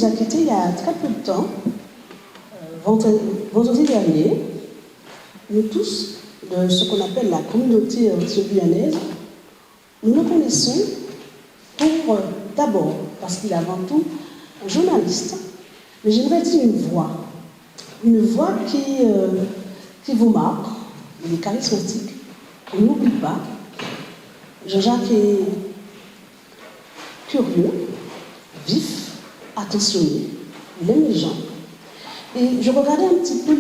nous a quittés il y a très peu de temps, vendredi dernier. Nous tous, de ce qu'on appelle la communauté guyanaise, nous le connaissons pour, d'abord, parce qu'il est avant tout un journaliste, mais j'aimerais dire une voix qui vous marque, il est charismatique, on n'oublie pas. Jean-Jacques est curieux, vif, attentionné, il aime les gens. Et je regardais un petit peu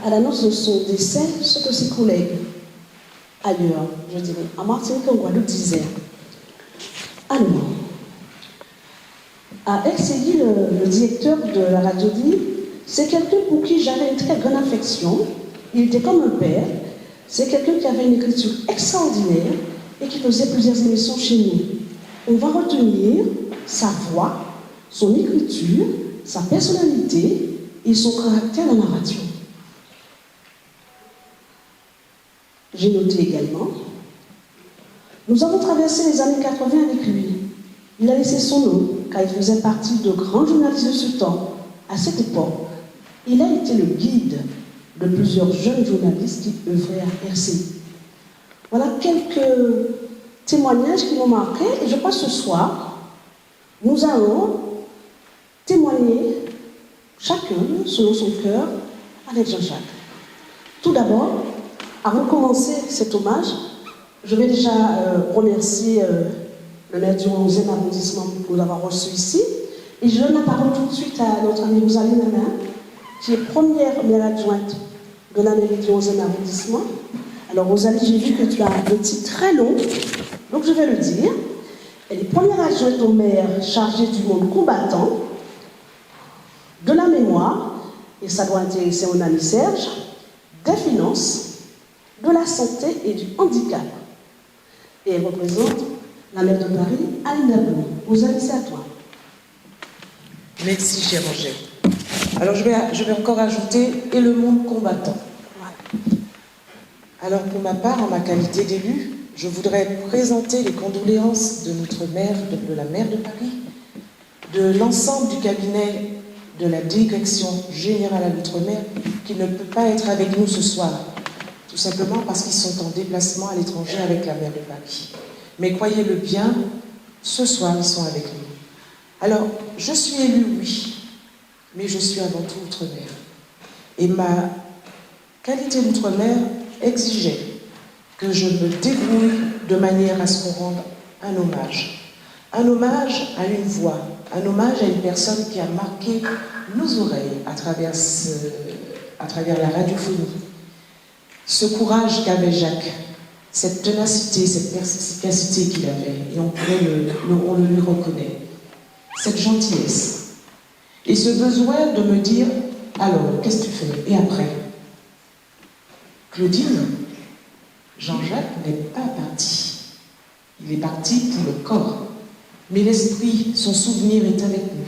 à l'annonce de son décès, ce que ses collègues ailleurs, je dirais, en Martinique, en Guadeloupe, disaient. Alors, à Exélie, le directeur de la radio dit, c'est quelqu'un pour qui j'avais une très grande affection, il était comme un père, c'est quelqu'un qui avait une écriture extraordinaire et qui faisait plusieurs émissions chez nous. On va retenir sa voix, son écriture, sa personnalité et son caractère dans la radio. J'ai noté également, nous avons traversé les années 80 avec lui. Il a laissé son nom, car il faisait partie de grands journalistes de ce temps. À cette époque, il a été le guide de plusieurs jeunes journalistes qui œuvraient à RCI. Voilà quelques témoignages qui m'ont marqué, et je crois que ce soir, nous allons témoigner chacun selon son cœur avec Jean-Jacques. Tout d'abord, avant de commencer cet hommage, je vais déjà remercier le maire du 11e arrondissement pour nous avoir reçus ici. Et je donne la parole tout de suite à notre amie Rosalie Nana, qui est première maire adjointe de la mairie du 11e arrondissement. Alors Rosalie, j'ai vu que tu as un titre très long, donc je vais le dire. Elle est première adjointe au maire chargée du monde combattant, de la mémoire, et ça doit intéresser mon ami Serge, des finances, de la santé et du handicap. Et elle représente la maire de Paris, Anne Dablon. Rosalie, c'est à toi. Merci, chère Angèle. Alors, je vais encore ajouter « et le monde combattant ». Alors, pour ma part, en ma qualité d'élu, je voudrais présenter les condoléances de notre maire, de la maire de Paris, de l'ensemble du cabinet de la Direction générale à l'outre-mer, qui ne peut pas être avec nous ce soir, tout simplement parce qu'ils sont en déplacement à l'étranger avec la maire de Paris. Mais croyez-le bien, ce soir, ils sont avec nous. Alors, je suis élue, oui, mais je suis avant tout outre-mer. Et ma qualité d'outre-mer exigeait que je me débrouille de manière à ce qu'on rende un hommage. Un hommage à une voix, un hommage à une personne qui a marqué nos oreilles à travers la radiophonie. Ce courage qu'avait Jacques, cette ténacité, cette perspicacité qu'il avait, et on le lui reconnaît, cette gentillesse, et ce besoin de me dire, alors, qu'est-ce que tu fais? Et après? Claudine, Jean-Jacques n'est pas parti. Il est parti pour le corps. Mais l'esprit, son souvenir est avec nous.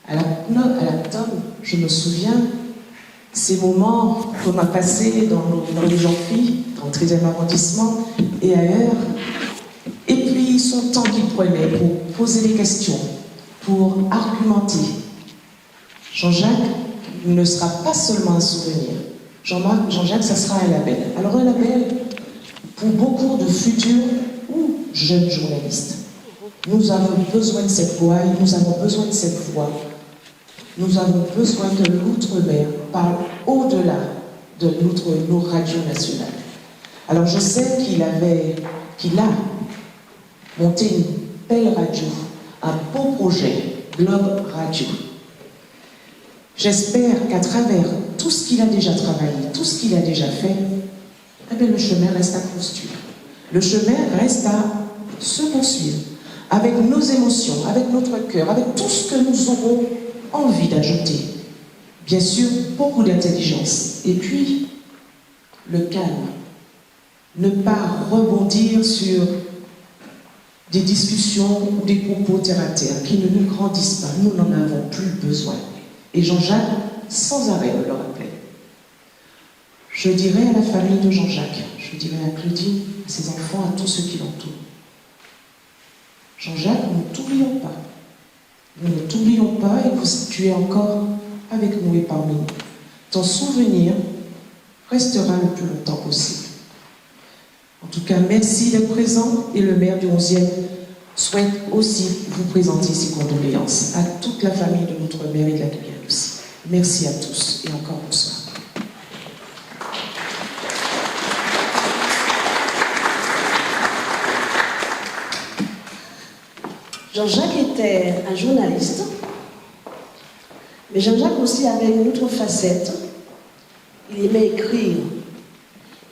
À la tome, je me souviens, ces moments qu'on a passés dans les Jean-Filles, dans le 13e arrondissement et ailleurs, et puis son temps qu'il prenait pour poser des questions, pour argumenter. Jean-Jacques ne sera pas seulement un souvenir. Jean-Jacques, ça sera un label. Alors un label pour beaucoup de futurs ou jeunes journalistes. Nous avons besoin de cette voix, nous avons besoin de cette voix. Nous avons besoin que l'outre-mer parle au-delà de nos radios nationales. Alors je sais qu'il a monté une belle radio, un beau projet, Globe Radio. J'espère qu'à travers tout ce qu'il a déjà travaillé, tout ce qu'il a déjà fait, eh bien, le chemin reste à construire. Le chemin reste à se poursuivre avec nos émotions, avec notre cœur, avec tout ce que nous aurons envie d'ajouter. Bien sûr, beaucoup d'intelligence. Et puis, le calme. Ne pas rebondir sur des discussions ou des propos terre-à-terre qui ne nous grandissent pas. Nous n'en avons plus besoin. Et Jean-Jacques, sans arrêt, me le rappelait. Je dirais à la famille de Jean-Jacques, je dirais à Claudine, à ses enfants, à tous ceux qui l'entourent. Jean-Jacques, nous ne t'oublions pas. Nous ne t'oublions pas et tu es encore avec nous et parmi nous. Ton souvenir restera le plus longtemps possible. En tout cas, merci d'être présent et le maire du 11e souhaite aussi vous présenter ses condoléances à toute la famille de notre mère et de la Guyane aussi. Merci à tous et encore bonsoir. Jean-Jacques était un journaliste, mais Jean-Jacques aussi avait une autre facette. Il aimait écrire.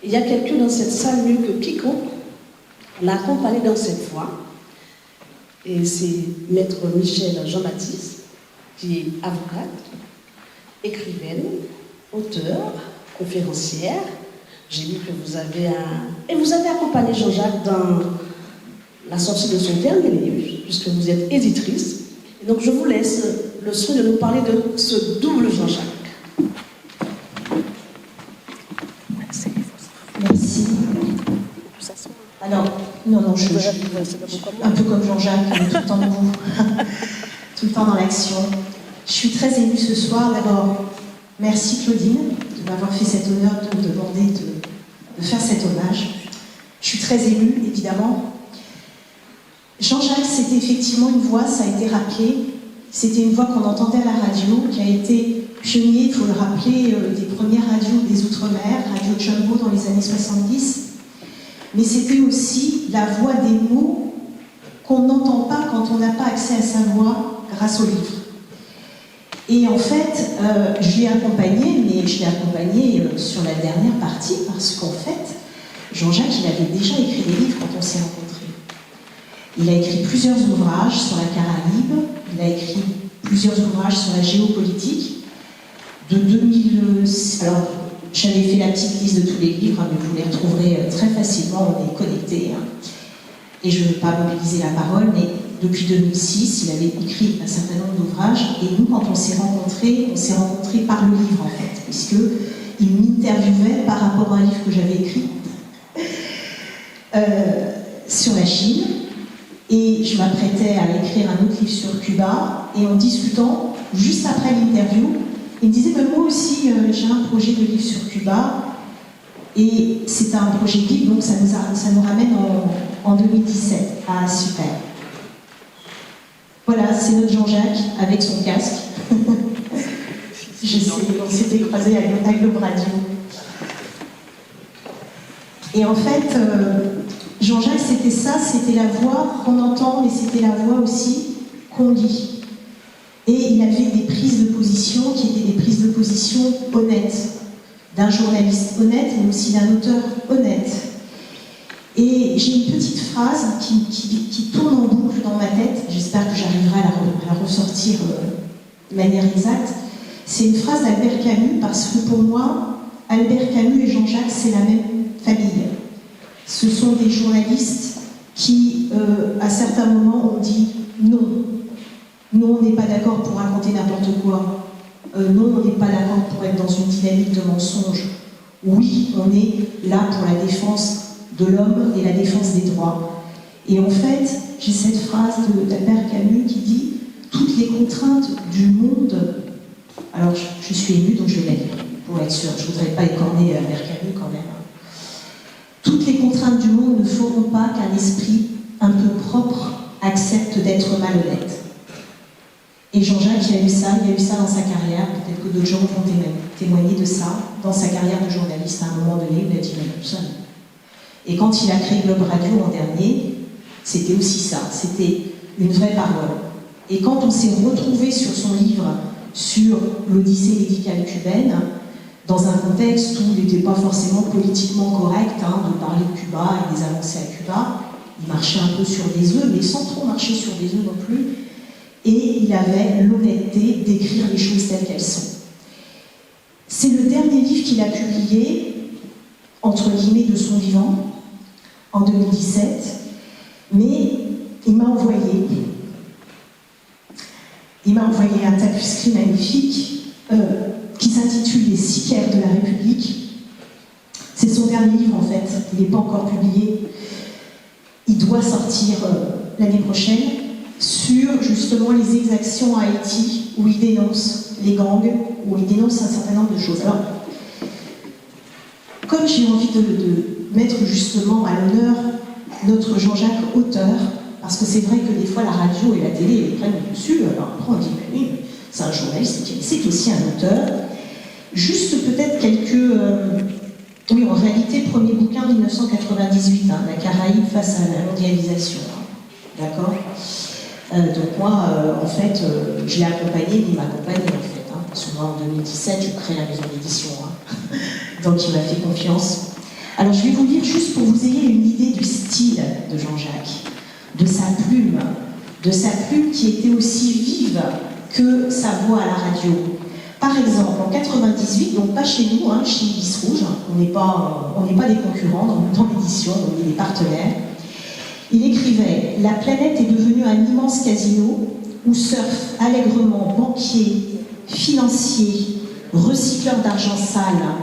Il y a quelqu'un dans cette salle mieux que quiconque l'a accompagné dans cette voie. Et c'est Maître Michel Jean-Baptiste, qui est avocate, écrivaine, auteure, conférencière. J'ai vu que vous avez Et vous avez accompagné Jean-Jacques dans la sortie de son dernier livre, puisque vous êtes éditrice. Et donc je vous laisse le soin de nous parler de ce double Jean-Jacques. Merci. Alors, non, je un peu comme Jean-Jacques, tout le temps debout, tout le temps dans l'action. Je suis très émue ce soir. D'abord, merci Claudine de m'avoir fait cet honneur de me demander de faire cet hommage. Je suis très émue, évidemment. Jean-Jacques, c'était effectivement une voix, ça a été rappelé. C'était une voix qu'on entendait à la radio, qui a été pionnier, il faut le rappeler, des premières radios des Outre-mer, Radio Jumbo dans les années 70. Mais c'était aussi la voix des mots qu'on n'entend pas quand on n'a pas accès à sa voix grâce au livre. Et en fait, je l'ai accompagné, mais je l'ai accompagné sur la dernière partie, parce qu'en fait, Jean-Jacques, il avait déjà écrit des livres quand on s'est rencontrés. Il a écrit plusieurs ouvrages sur la Caraïbe, il a écrit plusieurs ouvrages sur la géopolitique. De 2000... Alors, j'avais fait la petite liste de tous les livres, mais vous les retrouverez très facilement, on est connectés. Et je ne veux pas mobiliser la parole, mais depuis 2006, il avait écrit un certain nombre d'ouvrages. Et nous, quand on s'est rencontrés par le livre, en fait, puisqu'il m'interviewait par rapport à un livre que j'avais écrit sur la Chine. Et je m'apprêtais à écrire un autre livre sur Cuba. Et en discutant, juste après l'interview, il me disait que moi aussi, j'ai un projet de livre sur Cuba. Et c'est un projet de livre, donc ça nous ramène en 2017. Ah, super. Voilà, c'est notre Jean-Jacques avec son casque. Je sais, on s'était croisés avec le radio. Et en fait, Jean-Jacques, c'était ça, c'était la voix qu'on entend, mais c'était la voix aussi qu'on lit. Et il avait des prises de position qui étaient des prises de position honnêtes, d'un journaliste honnête, mais aussi d'un auteur honnête. Et j'ai une petite phrase qui tourne en boucle dans ma tête, j'espère que j'arriverai à la ressortir de manière exacte. C'est une phrase d'Albert Camus, parce que pour moi, Albert Camus et Jean-Jacques, c'est la même famille. Ce sont des journalistes qui, à certains moments, ont dit non. Non, on n'est pas d'accord pour raconter n'importe quoi. Non, on n'est pas d'accord pour être dans une dynamique de mensonge. Oui, on est là pour la défense de l'homme et la défense des droits. Et en fait, j'ai cette phrase d'Albert Camus qui dit « Toutes les contraintes du monde ». Alors, je suis émue, donc je vais la lire, pour être sûre. Je ne voudrais pas écorner Albert Camus quand même. Toutes les contraintes du monde ne feront pas qu'un esprit un peu propre accepte d'être malhonnête. Et Jean-Jacques, il a eu ça dans sa carrière, peut-être que d'autres gens vont témoigner de ça, dans sa carrière de journaliste, à un moment donné, il a dit non, ça. Et quand il a créé Globe Radio l'an dernier, c'était aussi ça, c'était une vraie parole. Et quand on s'est retrouvé sur son livre sur l'Odyssée médicale cubaine, dans un contexte où il n'était pas forcément politiquement correct de parler de Cuba et des avancées à Cuba, il marchait un peu sur des œufs, mais sans trop marcher sur des œufs non plus, et il avait l'honnêteté d'écrire les choses telles qu'elles sont. C'est le dernier livre qu'il a publié, entre guillemets, de son vivant, en 2017, mais il m'a envoyé un tapuscrit magnifique qui s'intitule « Les sicaires de la République ». C'est son dernier livre, en fait. Il n'est pas encore publié. Il doit sortir l'année prochaine sur, je justement les exactions à Haïti, où il dénonce les gangs, où il dénonce un certain nombre de choses. Alors, comme j'ai envie de mettre justement à l'honneur notre Jean-Jacques auteur, parce que c'est vrai que des fois la radio et la télé les prennent dessus, alors après on dit oui, c'est un journaliste, c'est aussi un auteur. Juste peut-être quelques... oui, en réalité, premier bouquin 1998, la Caraïbe face à la mondialisation. D'accord. Donc moi, en fait, je l'ai accompagné, il m'a accompagné en fait. Parce que moi, en 2017, je crée la maison d'édition. Donc il m'a fait confiance. Alors je vais vous lire juste pour que vous ayez une idée du style de Jean-Jacques, de sa plume qui était aussi vive que sa voix à la radio. Par exemple, en 98, donc pas chez nous, chez Ibis Rouge, on n'est pas des concurrents dans l'édition, on est des partenaires. Il écrivait « La planète est devenue un immense casino où surfent allègrement banquiers, financiers, recycleurs d'argent sale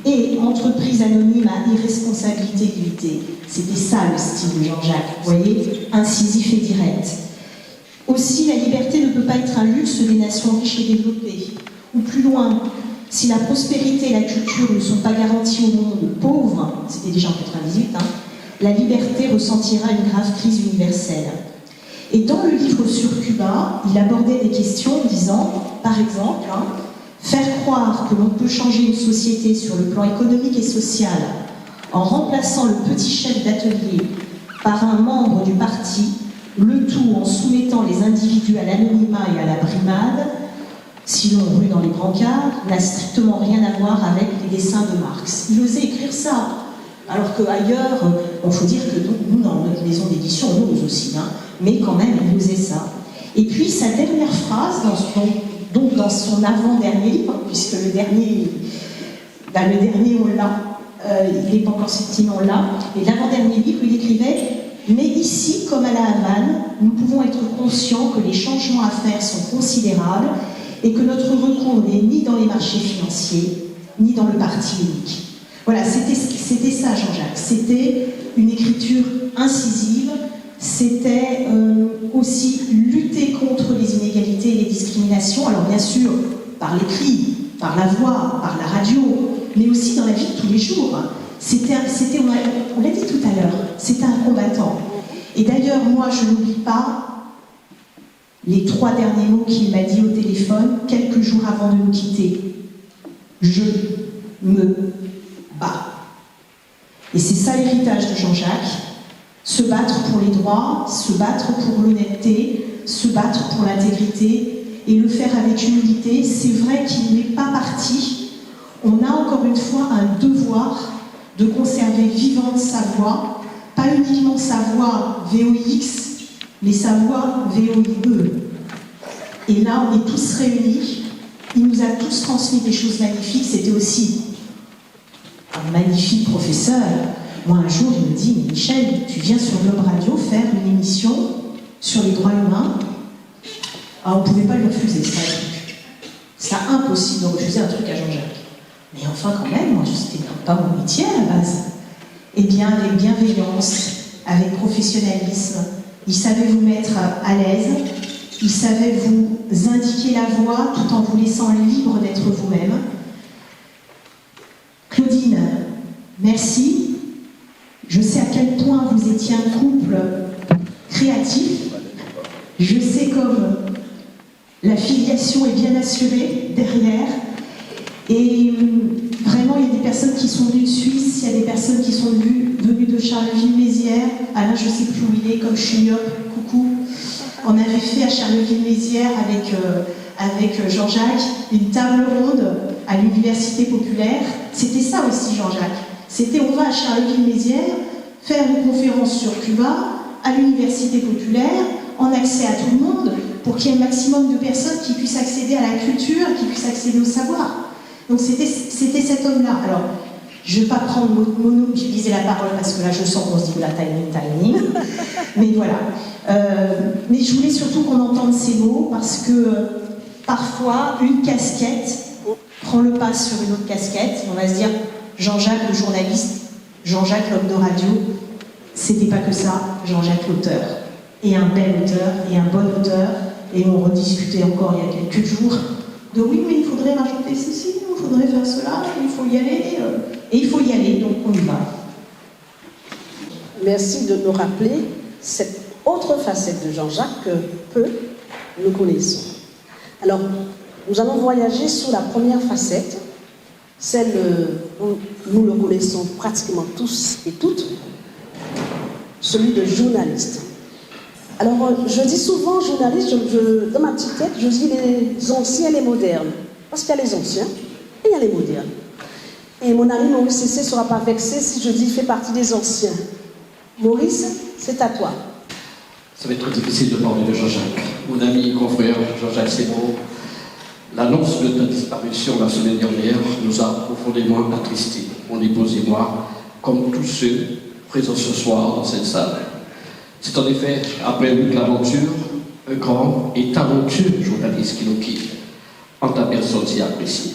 et entreprises anonymes à irresponsabilité limitée. » C'était ça le style de Jean-Jacques, vous voyez, incisif et direct. Aussi, la liberté ne peut pas être un luxe des nations riches et développées. Ou plus loin, si la prospérité et la culture ne sont pas garanties au monde pauvre, c'était déjà en 98, la liberté ressentira une grave crise universelle. Et dans le livre sur Cuba, il abordait des questions en disant, par exemple, faire croire que l'on peut changer une société sur le plan économique et social en remplaçant le petit chef d'atelier par un membre du parti, le tout en soumettant les individus à l'anonymat et à la brimade, sinon rue dans les brancards, n'a strictement rien à voir avec les dessins de Marx. Il osait écrire ça, alors qu'ailleurs, il faut dire que nous, dans notre maison d'édition, on ose aussi, mais quand même, il osait ça. Et puis, sa dernière phrase, dans son avant-dernier livre, puisque le dernier on l'a, il n'est pas encore sorti, mais on l'a, et l'avant-dernier livre, il écrivait « Mais ici, comme à la Havane, nous pouvons être conscients que les changements à faire sont considérables et que notre recours n'est ni dans les marchés financiers, ni dans le parti unique. » Voilà, c'était ça Jean-Jacques. C'était une écriture incisive, c'était aussi lutter contre les inégalités et les discriminations, alors bien sûr, par l'écrit, par la voix, par la radio, mais aussi dans la vie de tous les jours. On l'a dit tout à l'heure, c'était un combattant. Et d'ailleurs, moi, je n'oublie pas les 3 derniers mots qu'il m'a dit au téléphone quelques jours avant de nous quitter. Je me bats. Et c'est ça l'héritage de Jean-Jacques. Se battre pour les droits, se battre pour l'honnêteté, se battre pour l'intégrité et le faire avec humilité. C'est vrai qu'il n'est pas parti. On a encore une fois un devoir de conserver vivante sa voix, pas uniquement sa voix VOX, mais sa voix VOIE. Et là, on est tous réunis. Il nous a tous transmis des choses magnifiques. C'était aussi un magnifique professeur. Moi, un jour, il me dit « Mais Michel, tu viens sur Globe Radio faire une émission sur les droits humains. » Alors, on ne pouvait pas lui refuser ça. C'était impossible de refuser un truc à Jean-Jacques. Mais enfin, quand même, moi, c'était pas mon métier à la base. Eh bien, avec bienveillance, avec professionnalisme, il savait vous mettre à l'aise, il savait vous indiquer la voie tout en vous laissant libre d'être vous-même. Claudine, merci. Je sais à quel point vous étiez un couple créatif. Je sais comme la filiation est bien assurée derrière. Et vraiment, il y a des personnes qui sont venues de Suisse, il y a des personnes qui sont venues de Charleville-Mézières. Alain, je ne sais plus où il est, comme je suis coucou. On avait fait à Charleville-Mézières avec Jean-Jacques une table ronde à l'Université populaire. C'était ça aussi, Jean-Jacques. C'était on va à Charleville-Mézières faire une conférence sur Cuba à l'Université populaire, en accès à tout le monde, pour qu'il y ait un maximum de personnes qui puissent accéder à la culture, qui puissent accéder au savoir. Donc c'était cet homme-là. Alors, je ne vais pas prendre monopoliser la parole parce que là je sens qu'on se dit que la timing. Mais voilà. Mais je voulais surtout qu'on entende ces mots parce que parfois une casquette prend le pas sur une autre casquette. On va se dire Jean-Jacques le journaliste, Jean-Jacques l'homme de radio. C'était pas que ça, Jean-Jacques l'auteur. Et un bel auteur, et un bon auteur, et on rediscutait encore il y a quelques jours de oui, mais il faudrait rajouter ceci, il faudrait faire cela, il faut y aller, et il faut y aller, donc on y va. Merci de nous rappeler cette autre facette de Jean-Jacques que peu nous connaissons. Alors, nous allons voyager sur la première facette, celle où nous le connaissons pratiquement tous et toutes, celui de journaliste. Alors, je dis souvent journaliste, dans ma petite tête, je dis les anciens et les modernes. Parce qu'il y a les anciens et il y a les modernes. Et mon ami Maurice Cessé ne sera pas vexé si je dis qu'il fait partie des anciens. Maurice, c'est à toi. Ça va être difficile de parler de Jean-Jacques. Mon ami et confrère Jean-Jacques Seymour, l'annonce de ta disparition la semaine dernière nous a profondément attristés, mon épouse et moi, comme tous ceux présents ce soir dans cette salle. C'est en effet, après Luc Laventure, un grand et talentueux journaliste qui nous quitte, en ta personne si appréciée.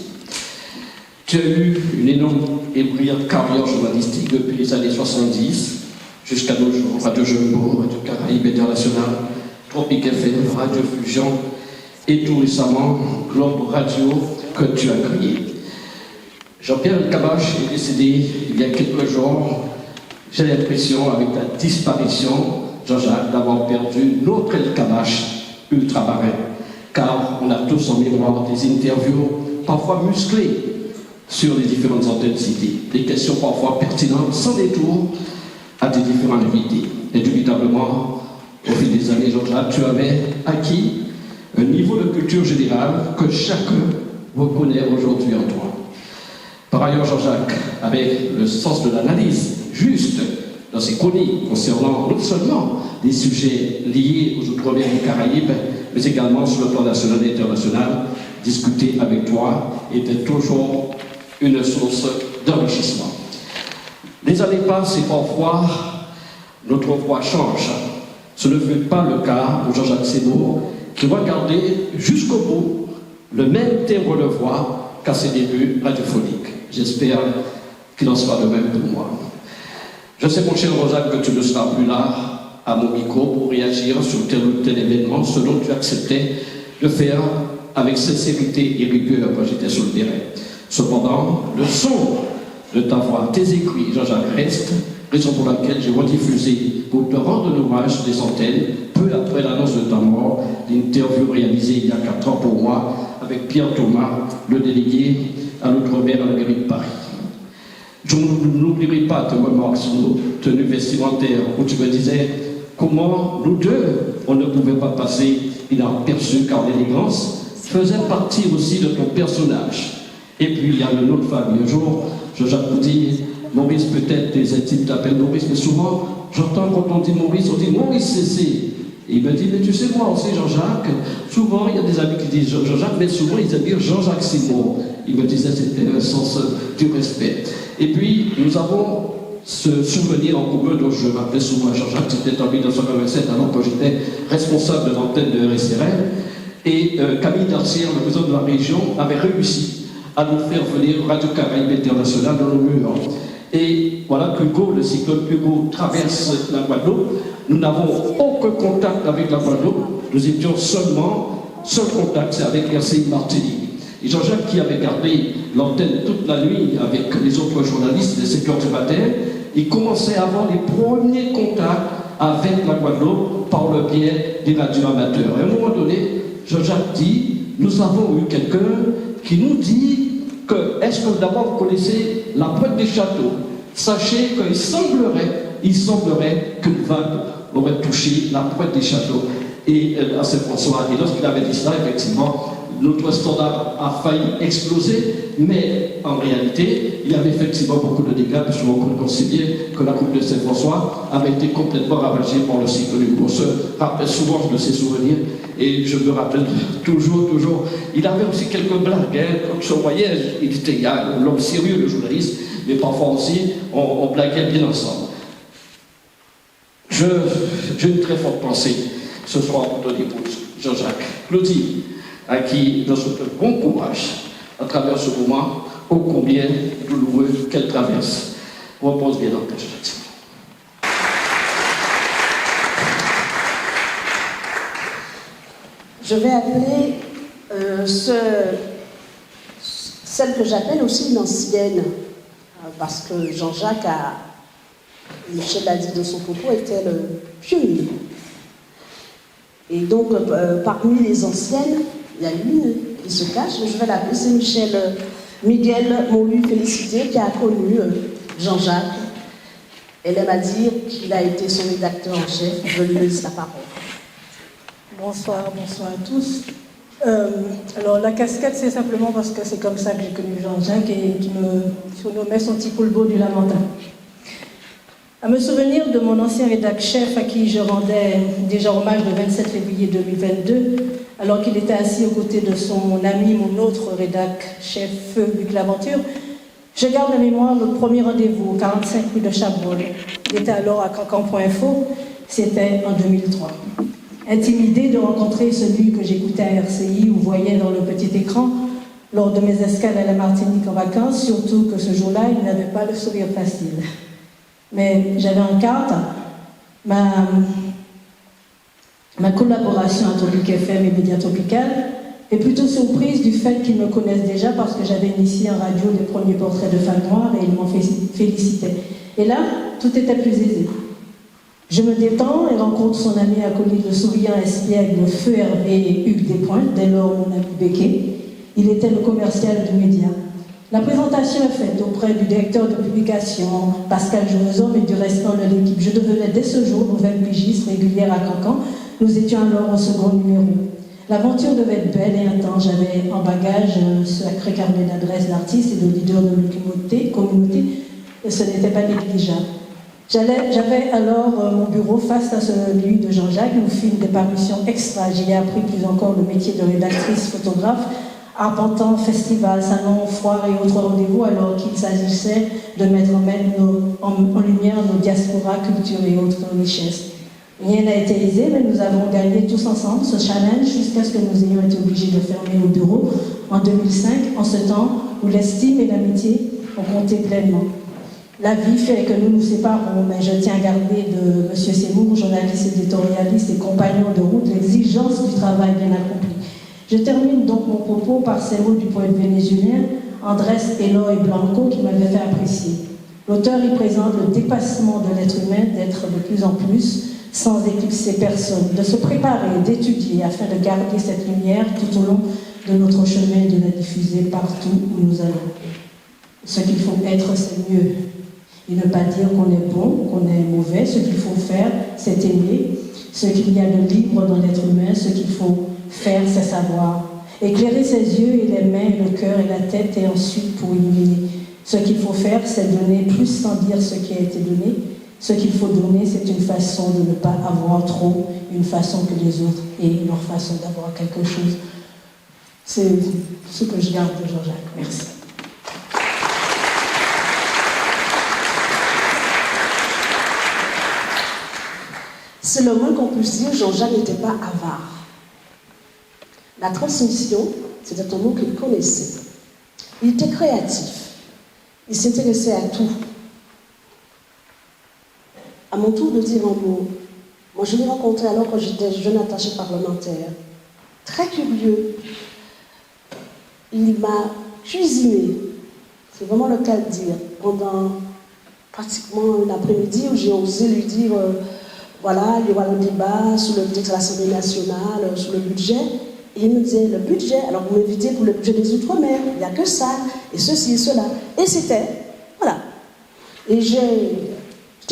Tu as eu une énorme et brillante carrière journalistique depuis les années 70 jusqu'à nos jours. Radio Jumbo, Radio Caraïbes International, Tropique FM, Radio Fusion et tout récemment, Globe Radio que tu as créé. Jean-Pierre Cabache est décédé il y a quelques jours. J'ai l'impression, avec ta disparition, Jean-Jacques, d'avoir perdu notre El Cabache ultramarin. Car on a tous en mémoire des interviews parfois musclées sur les différentes antennes citées, des questions parfois pertinentes, sans détour, à des différents invités. Indubitablement, au fil des années, Jean-Jacques, tu avais acquis un niveau de culture générale que chacun reconnaît aujourd'hui en toi. Par ailleurs, Jean-Jacques, avec le sens de l'analyse juste dans ses chroniques concernant non seulement des sujets liés aux Outre-mer et Caraïbes, mais également sur le plan national et international, discuter avec toi était toujours une source d'enrichissement. Les années passent et parfois notre voix change. Ce ne fut pas le cas de Jean-Jacques Seymour, qui va garder jusqu'au bout le même timbre de voix qu'à ses débuts radiophoniques. J'espère qu'il en sera de même pour moi. Je sais, mon cher Jean-Jacques, que tu ne seras plus là à mon micro pour réagir sur tel ou tel événement, ce dont tu acceptais de faire avec sincérité et rigueur quand j'étais sur le terrain. Cependant, le son de ta voix, tes écrits, Jean-Jacques, reste, raison pour laquelle j'ai rediffusé pour te rendre hommage des antennes, peu après l'annonce de ta mort, l'interview réalisée il y a 4 ans pour moi avec Pierre Thomas, le délégué à l'Outre-mer à la mairie de Paris. Je n'oublierai pas tes remarques sur nos tenues vestimentaires où tu me disais comment nous deux, on ne pouvait pas passer inaperçu car l'élégance faisait partie aussi de ton personnage. Et puis il y a une autre famille. Un jour, Jean-Jacques nous dit, Maurice, peut-être tes intimes t'appellent Maurice, mais souvent, j'entends quand on dit Maurice Cessé. Et il me dit, mais tu sais, moi aussi, Jean-Jacques, souvent, il y a des amis qui disent Jean-Jacques, mais souvent, ils aiment dire Jean-Jacques Seymour. Il me disait, c'était un sens du respect. Et puis, nous avons ce souvenir en commun dont je m'appelais souvent à Jean-Jacques, c'était en 1987, alors que j'étais responsable de l'antenne de RSRL. Et Camille Darcière, le président de la région, avait réussi à nous faire venir Radio Caraïbes International dans nos murs. Et voilà qu'Hugo, le cyclone Hugo, traverse la Guadeloupe. Nous n'avons aucun contact avec la Guadeloupe. Nous étions seul contact, c'est avec RCI Martinique. Et Jean-Jacques, qui avait gardé l'antenne toute la nuit avec les autres journalistes, les 5 heures du matin, il commençait à avoir les premiers contacts avec la Guadeloupe par le biais des radios amateurs. Et à un moment donné, Jean-Jacques dit, nous avons eu quelqu'un qui nous dit que, est-ce que d'abord vous connaissez la Pointe des Châteaux? Sachez qu'il semblerait qu'une vague aurait touché la Pointe des Châteaux et à Saint-François. Et lorsqu'il avait dit ça, effectivement, notre standard a failli exploser, mais en réalité, il y avait effectivement beaucoup de dégâts, puisque on sait bien que la coupe de Saint-François avait été complètement ravagée par le cyclone Hugo. On se rappelle souvent de ses souvenirs, et je me rappelle toujours. Il avait aussi quelques blagues, quand je voyais, il était l'homme sérieux, le journaliste, mais parfois aussi, on blaguait bien ensemble. J'ai une très forte pensée ce soir pour ton épouse, Jean-Jacques. Claudie, à qui je souhaite bon courage à travers ce moment ô combien douloureux qu'elle traverse. Repose bien dans ta Jean-Jacques. je vais appeler celle que j'appelle aussi une ancienne, parce que Jean-Jacques Michel l'a dit de son propos, était le pionnier. Et donc, parmi les anciennes, il y a une qui se cache, je vais l'appeler, c'est Miguel Montluy-Félicité, qui a connu Jean-Jacques. Elle aime à dire qu'il a été son rédacteur en chef. Je lui laisse la parole. Bonsoir à tous. Alors la casquette, c'est simplement parce que c'est comme ça que j'ai connu Jean-Jacques et qui me surnommait son petit Poulbeau du Lamentin. À me souvenir de mon ancien rédac-chef à qui je rendais déjà hommage le 27 février 2022, alors qu'il était assis aux côtés de son ami, mon autre rédac-chef, Feu Luc Laventure, je garde en mémoire notre premier rendez-vous au 45 rue de Chabrol. Il était alors à Cancan.info, c'était en 2003. Intimidé de rencontrer celui que j'écoutais à RCI ou voyais dans le petit écran lors de mes escales à la Martinique en vacances, surtout que ce jour-là, il n'avait pas le sourire facile. Mais j'avais en carte ma collaboration à Tropique FM et Média Tropical, et plutôt surprise du fait qu'ils me connaissent déjà parce que j'avais initié en radio des premiers portraits de femmes noires et ils m'en félicitaient. Et là, tout était plus aisé. Je me détends et rencontre son ami acolyte, le souriant espiègle Feu Hervé et Hugues Despointes, dès lors mon ami Becquet. Il était le commercial du média. La présentation est faite auprès du directeur de publication, Pascal Jouzon, et du restant de l'équipe. Je devenais dès ce jour nouvelle pigiste régulière à Cancan. Nous étions alors au second numéro. L'aventure devait être belle et intense. J'avais en bagage un sacré carnet d'adresses d'artistes et de leaders de notre communauté, et ce n'était pas négligeable. J'avais alors mon bureau face à celui de Jean-Jacques. Nous fîmes des parutions extra. J'y ai appris plus encore le métier de rédactrice photographe, arpentant festivals, salons, foires et autres rendez-vous, alors qu'il s'agissait de mettre en lumière nos diasporas, cultures et autres richesses. Rien n'a été aisé, mais nous avons gagné tous ensemble ce challenge jusqu'à ce que nous ayons été obligés de fermer nos bureaux en 2005, en ce temps où l'estime et l'amitié ont compté pleinement. La vie fait que nous nous séparons, mais je tiens à garder de M. Seymour, journaliste éditorialiste et compagnon de route, l'exigence du travail bien accompli. Je termine donc mon propos par ces mots du poète vénézuélien Andrés Eloy Blanco qui m'avait fait apprécier. L'auteur y présente le dépassement de l'être humain d'être de plus en plus, sans éclipser personne, de se préparer, d'étudier afin de garder cette lumière tout au long de notre chemin et de la diffuser partout où nous allons. Ce qu'il faut être, c'est mieux. Et ne pas dire qu'on est bon, qu'on est mauvais. Ce qu'il faut faire, c'est aimer. Ce qu'il y a de libre dans l'être humain, ce qu'il faut faire, c'est savoir. Éclairer ses yeux et les mains, le cœur et la tête, et ensuite pour illuminer. Ce qu'il faut faire, c'est donner plus sans dire ce qui a été donné. Ce qu'il faut donner, c'est une façon de ne pas avoir trop, une façon que les autres aient leur façon d'avoir quelque chose. C'est ce que je garde de Jean-Jacques. Merci. C'est le moins qu'on puisse dire, Jean-Jacques n'était pas avare. La transmission, c'était un mot qu'il connaissait. Il était créatif. Il s'intéressait à tout. À mon tour de dire un mot, moi je l'ai rencontré alors que j'étais jeune attaché parlementaire. Très curieux. Il m'a cuisiné, c'est vraiment le cas de dire, pendant pratiquement un après-midi où j'ai osé lui dire voilà, il y aura le débat sur le texte de l'Assemblée nationale, sur le budget. Et il me disait, le budget, alors vous m'invitez pour le budget des Outre-mer, il n'y a que ça, et ceci et cela. Et c'était, voilà. Et j'ai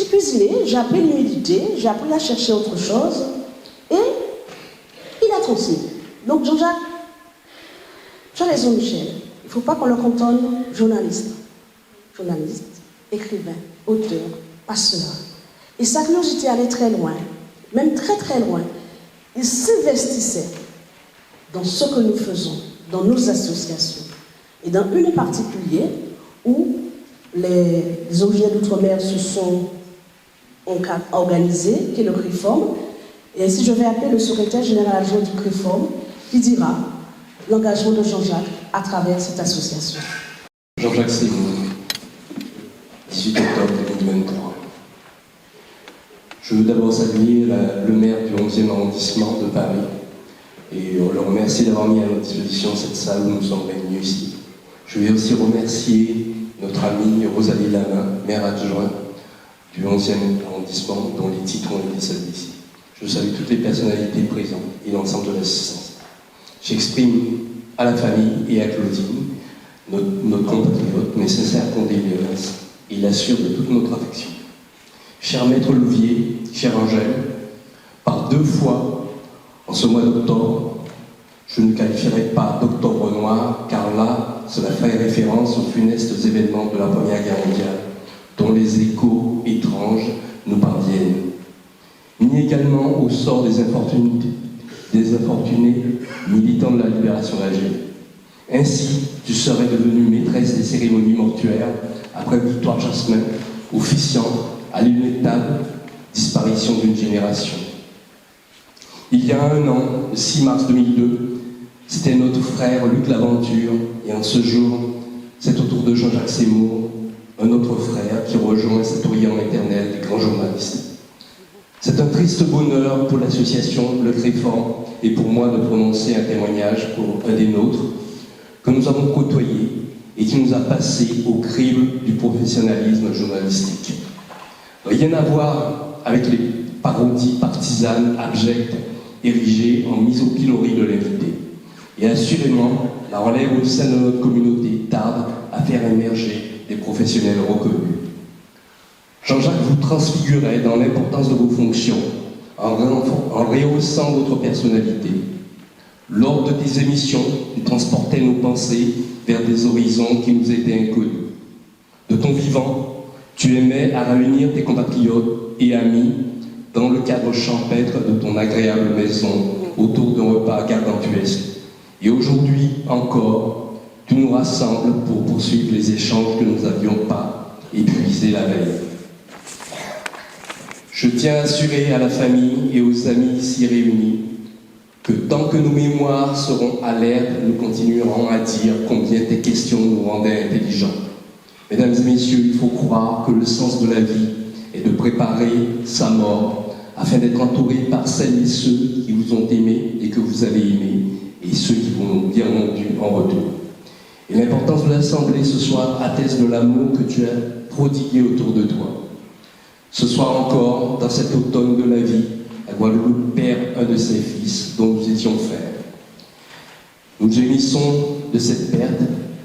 cuisiné, j'ai appris l'humilité, j'ai appris à chercher autre chose, et il a transmis. Donc Jean-Jacques, tu as raison Michel, il ne faut pas qu'on le cantonne journaliste. Journaliste, écrivain, auteur, passeur. Et sa curiosité allait très loin, même très très loin. Il s'investissait dans ce que nous faisons, dans nos associations. Et dans une en particulier, où les ONG d'outre-mer se sont organisés, qui est le CRIFORM. Et ainsi, je vais appeler le secrétaire général adjoint du CRIFORM, qui dira l'engagement de Jean-Jacques à travers cette association. Jean-Jacques Seymour, 18 octobre 2023. Je veux d'abord saluer le maire du 11e arrondissement de Paris, Et on le remercie d'avoir mis à notre disposition cette salle où nous sommes réunis ici. Je vais aussi remercier notre amie Rosalie Lama, maire adjointe du 11e arrondissement, dont les titres ont été salués ici. Je salue toutes les personnalités présentes et l'ensemble de l'assistance. J'exprime à la famille et à Claudine, notre compatriote, mes sincères condoléances et l'assure de toute notre affection. Cher maître Louvier, chère Angèle, par 2 fois, en ce mois d'octobre, je ne qualifierai pas d'octobre noir, car là, cela fait référence aux funestes événements de la Première Guerre mondiale, dont les échos étranges nous parviennent, ni également au sort des infortunés militants de la libération d'Algérie. Ainsi, tu serais devenue maîtresse des cérémonies mortuaires après Victoire Jasmin, officiant à l'inéluctable disparition d'une génération. Il y a 1 an, le 6 mars 2002, c'était notre frère Luc Laventure, et en ce jour, c'est au tour de Jean-Jacques Seymour, un autre frère qui rejoint cet Orient éternel des grands journalistes. C'est un triste bonheur pour l'association Le Créfort et pour moi de prononcer un témoignage pour un des nôtres que nous avons côtoyé et qui nous a passé au crible du professionnalisme journalistique. Rien à voir avec les parodies partisanes abjectes érigées en mise au pilori de l'invité. Et assurément, la relève au sein de notre communauté tarde à faire émerger des professionnels reconnus. Jean-Jacques vous transfigurait dans l'importance de vos fonctions, en rehaussant votre personnalité. Lors de tes émissions, tu transportais nos pensées vers des horizons qui nous étaient inconnus. De ton vivant, tu aimais à réunir tes compatriotes et amis dans le cadre champêtre de ton agréable maison, autour d'un repas gargantuesque. Et aujourd'hui encore, tu nous rassembles pour poursuivre les échanges que nous n'avions pas épuisés la veille. Je tiens à assurer à la famille et aux amis ici réunis que tant que nos mémoires seront alertes, nous continuerons à dire combien tes questions nous rendaient intelligents. Mesdames et messieurs, il faut croire que le sens de la vie est de préparer sa mort afin d'être entouré par celles et ceux qui vous ont aimé et que vous avez aimé, et ceux qui vous ont bien rendu en retour. Et l'importance de l'Assemblée ce soir atteste de l'amour que tu as prodigué autour de toi. Ce soir encore, dans cet automne de la vie, la Guadeloupe perd un de ses fils dont nous étions frères. Nous gémissons de cette perte,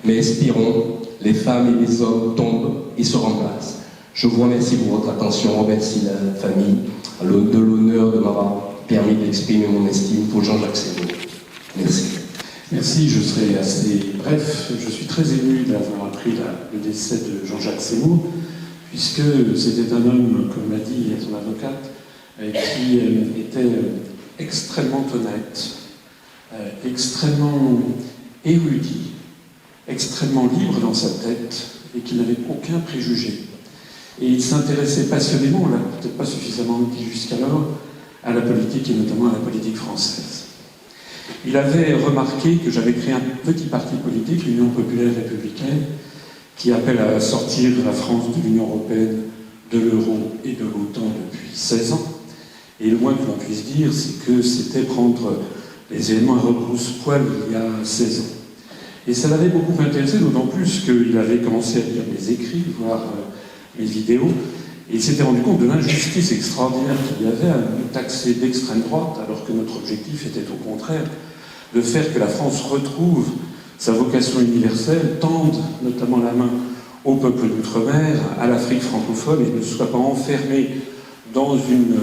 mais espérons, les femmes et les hommes tombent et se remplacent. Je vous remercie pour votre attention, je remercie la famille de l'honneur de m'avoir permis d'exprimer mon estime pour Jean-Jacques Seymour. Merci. Merci, je serai assez bref. Je suis très ému d'avoir appris le décès de Jean-Jacques Seymour, puisque c'était un homme, comme l'a dit son avocate, qui était extrêmement honnête, extrêmement érudit, extrêmement libre dans sa tête et qui n'avait aucun préjugé. Et il s'intéressait passionnément, on ne l'a peut-être pas suffisamment dit jusqu'alors, à la politique et notamment à la politique française. Il avait remarqué que j'avais créé un petit parti politique, l'Union populaire républicaine, qui appelle à sortir la France de l'Union européenne, de l'euro et de l'OTAN depuis 16 ans. Et le moins que l'on puisse dire, c'est que c'était prendre les éléments à rebrousse-poil il y a 16 ans. Et ça l'avait beaucoup intéressé, d'autant plus qu'il avait commencé à lire mes écrits, voir mes vidéos, et il s'était rendu compte de l'injustice extraordinaire qu'il y avait à nous taxer d'extrême droite, alors que notre objectif était au contraire de faire que la France retrouve sa vocation universelle, tende notamment la main au peuple d'outre-mer, à l'Afrique francophone, et ne soit pas enfermé dans une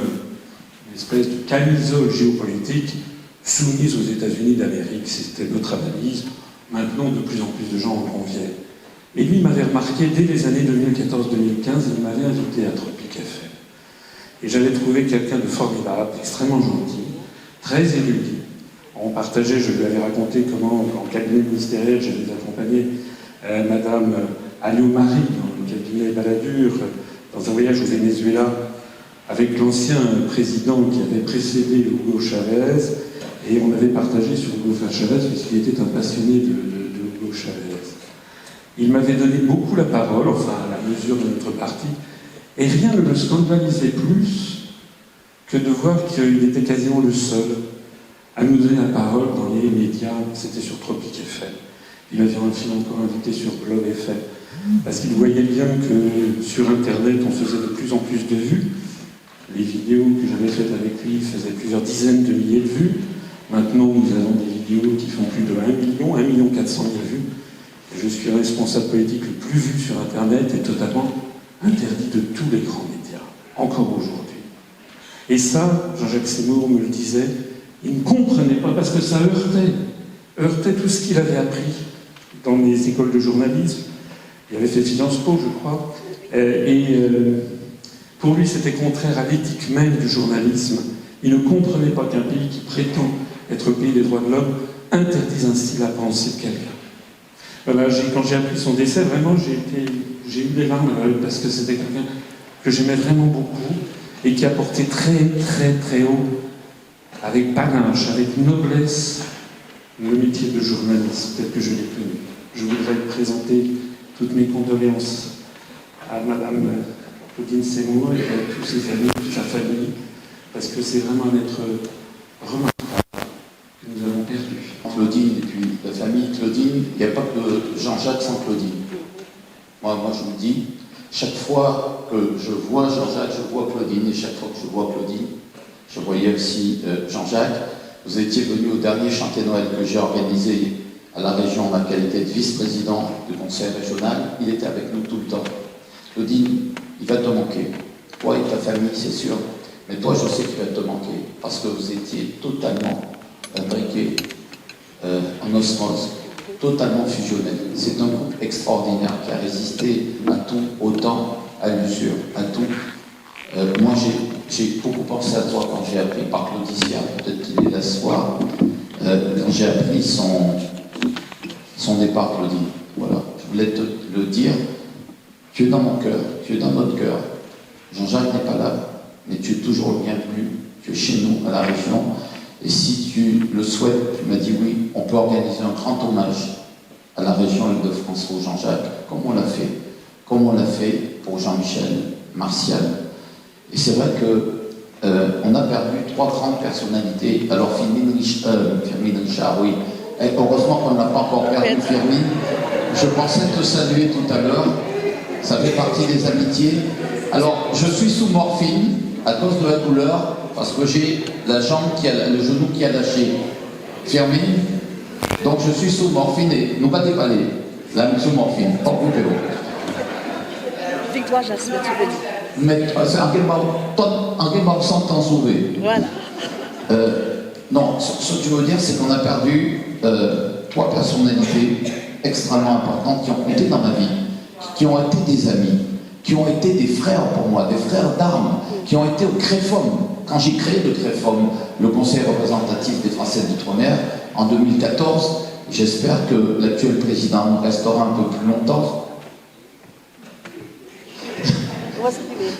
espèce de camisole géopolitique soumise aux États-Unis d'Amérique. C'était notre analyse. Maintenant, de plus en plus de gens en conviennent. Et lui m'avait remarqué dès les années 2014-2015, il m'avait invité à Tropic FM. Et j'avais trouvé quelqu'un de formidable, extrêmement gentil, très érudit. On partageait, je lui avais raconté comment, en cabinet ministériel, j'avais accompagné Madame Alio-Marie dans le cabinet Balladur, dans un voyage au Venezuela, avec l'ancien président qui avait précédé Hugo Chavez, et on avait partagé sur Hugo Chavez, puisqu'il était un passionné de Hugo Chavez. Il m'avait donné beaucoup la parole, enfin à la mesure de notre parti, et rien ne me scandalisait plus que de voir qu'il était quasiment le seul à nous donner la parole dans les médias. C'était sur Tropic FM. Il avait encore invité sur Globe FM. Parce qu'il voyait bien que sur Internet, on faisait de plus en plus de vues. Les vidéos que j'avais faites avec lui faisaient plusieurs dizaines de milliers de vues. Maintenant, nous avons des vidéos qui font plus de 1,4 million de vues. Et je suis le responsable politique le plus vu sur Internet et totalement interdit de tous les grands médias, encore aujourd'hui. Et ça, Jean-Jacques Seymour me le disait, il ne comprenait pas parce que ça heurtait tout ce qu'il avait appris dans les écoles de journalisme. Il avait fait Sciences Po, je crois. Pour lui, c'était contraire à l'éthique même du journalisme. Il ne comprenait pas qu'un pays qui prétend être le pays des droits de l'homme interdise ainsi la pensée de quelqu'un. Voilà, quand j'ai appris son décès, vraiment, j'ai eu des larmes à l'œil parce que c'était quelqu'un que j'aimais vraiment beaucoup et qui a porté très, très, très haut, avec panache, avec noblesse, le métier de journaliste tel que je l'ai connu. Je voudrais présenter toutes mes condoléances à Madame Claudine Seymour et à tous ses amis, toute sa famille, parce que c'est vraiment un être remarquable que nous avons perdu. Claudine et puis la famille Claudine, il n'y a pas que Jean-Jacques sans Claudine. Moi, je vous dis, chaque fois que je vois Jean-Jacques, je vois Claudine, et chaque fois que je vois Claudine, je voyais aussi Jean-Jacques. Vous étiez venu au dernier Chanté Noël que j'ai organisé à la région en ma qualité de vice-président du conseil régional. Il était avec nous tout le temps. Claudine, il va te manquer. Toi et ta famille, c'est sûr. Mais toi, je sais qu'il va te manquer. Parce que vous étiez totalement imbriqués en osmose, totalement fusionnel. C'est un groupe extraordinaire qui a résisté à tout, au temps, à l'usure, à tout. Moi, j'ai beaucoup pensé à toi quand j'ai appris par Claudicia, peut-être qu'il est là ce soir, quand j'ai appris son départ, Claudine. Voilà, je voulais te le dire. Tu es dans mon cœur, tu es dans notre cœur. Jean-Jacques n'est pas là, mais tu es toujours le bienvenu. Tu es chez nous, à la région. Et si tu le souhaites, tu m'as dit oui, on peut organiser un grand hommage à la région Île-de-France pour Jean-Jacques, comme on l'a fait pour Jean-Michel Martial. Et c'est vrai qu'on a perdu 3 grandes personnalités. Alors Firmin Richard, oui. Et heureusement qu'on n'a pas encore perdu Firmin. Je pensais te saluer tout à l'heure. Ça fait partie des amitiés. Alors, je suis sous morphine à cause de la douleur, parce que j'ai la jambe le genou qui a lâché. Firmin. Donc je suis sous morphine et nous pas déballer. Là, sous morphine. Occupez-vous. Victoire Jasmin, tu veux dire. Mais c'est un game sans t'en sauver. Voilà. Non, ce que tu veux dire, c'est qu'on a perdu 3 personnalités extrêmement importantes qui ont compté dans ma vie, qui ont été des amis, qui ont été des frères pour moi, des frères d'armes, qui ont été au CREFOM. Quand j'ai créé le CREFOM, le Conseil représentatif des Français d'Outre-mer, en 2014, j'espère que l'actuel président restera un peu plus longtemps.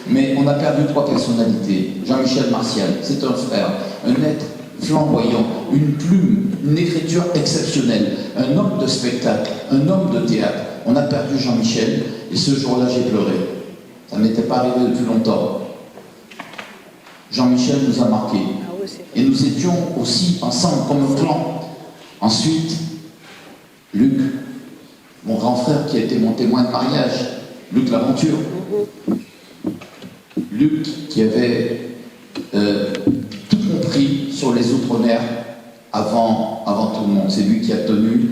Mais on a perdu 3 personnalités. Jean-Michel Martial, c'est un frère, un être flamboyant, une plume, une écriture exceptionnelle, un homme de spectacle, un homme de théâtre. On a perdu Jean-Michel et ce jour-là, j'ai pleuré. Ça ne m'était pas arrivé depuis longtemps. Jean-Michel nous a marqués. Et nous étions aussi ensemble comme un clan. Ensuite, Luc, mon grand frère qui a été mon témoin de mariage, Luc Laventure. Luc qui avait tout compris sur les Outre-mer avant tout le monde. C'est lui qui a tenu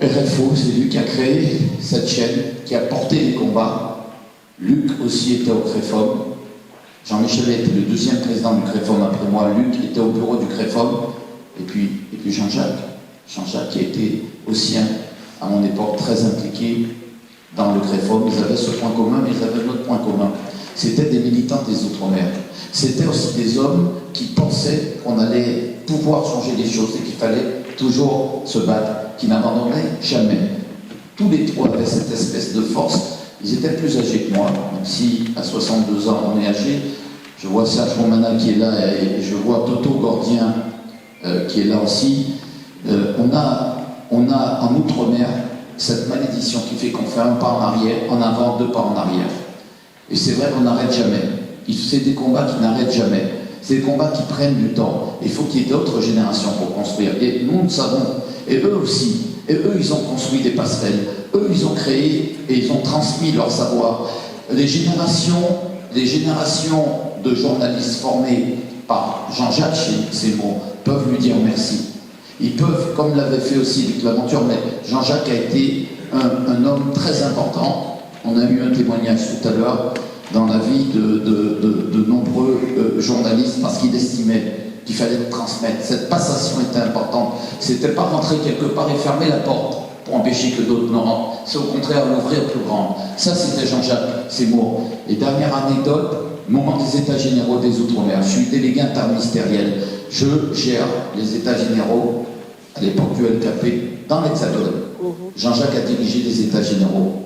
RFO, c'est lui qui a créé cette chaîne, qui a porté les combats. Luc aussi était au CREFOM. Jean-Michel était le 2e président du CREFOM après moi. Luc était au bureau du CREFOM. Et puis Jean-Jacques. Jean-Jacques qui était aussi, à mon époque, très impliqué dans le CREFOM. Ils avaient ce point commun, mais ils avaient notre point commun. C'était des militants des Outre-mer. C'était aussi des hommes qui pensaient qu'on allait pouvoir changer les choses et qu'il fallait toujours se battre, qui n'abandonnaient jamais. Tous les 3 avaient cette espèce de force. Ils étaient plus âgés que moi, même si à 62 ans on est âgé. Je vois Serge Romana qui est là et je vois Toto Gordien qui est là aussi. On a en Outre-mer cette malédiction qui fait qu'on fait un pas en arrière, en avant, 2 pas en arrière. Et c'est vrai qu'on n'arrête jamais. C'est des combats qui n'arrêtent jamais. C'est des combats qui prennent du temps. Il faut qu'il y ait d'autres générations pour construire. Et nous savons, et eux aussi, et eux, ils ont construit des passerelles. Eux, ils ont créé et ils ont transmis leur savoir. Les générations de journalistes formés par Jean-Jacques Seymour peuvent lui dire merci. Ils peuvent, comme l'avait fait aussi Luc Laventure, mais Jean-Jacques a été un homme très important. On a eu un témoignage tout à l'heure dans la vie de nombreux journalistes parce qu'il estimait qu'il fallait transmettre. Cette passation était importante. C'était pas rentrer quelque part et fermer la porte pour empêcher que d'autres ne rentrent. C'est au contraire l'ouvrir plus grande. Ça, c'était Jean-Jacques Seymour. Et dernière anecdote, moment des États généraux des Outre-mer. Je suis délégué interministériel. Je gère les États généraux, à l'époque du LKP, dans l'Hexagone. Jean-Jacques a dirigé les États généraux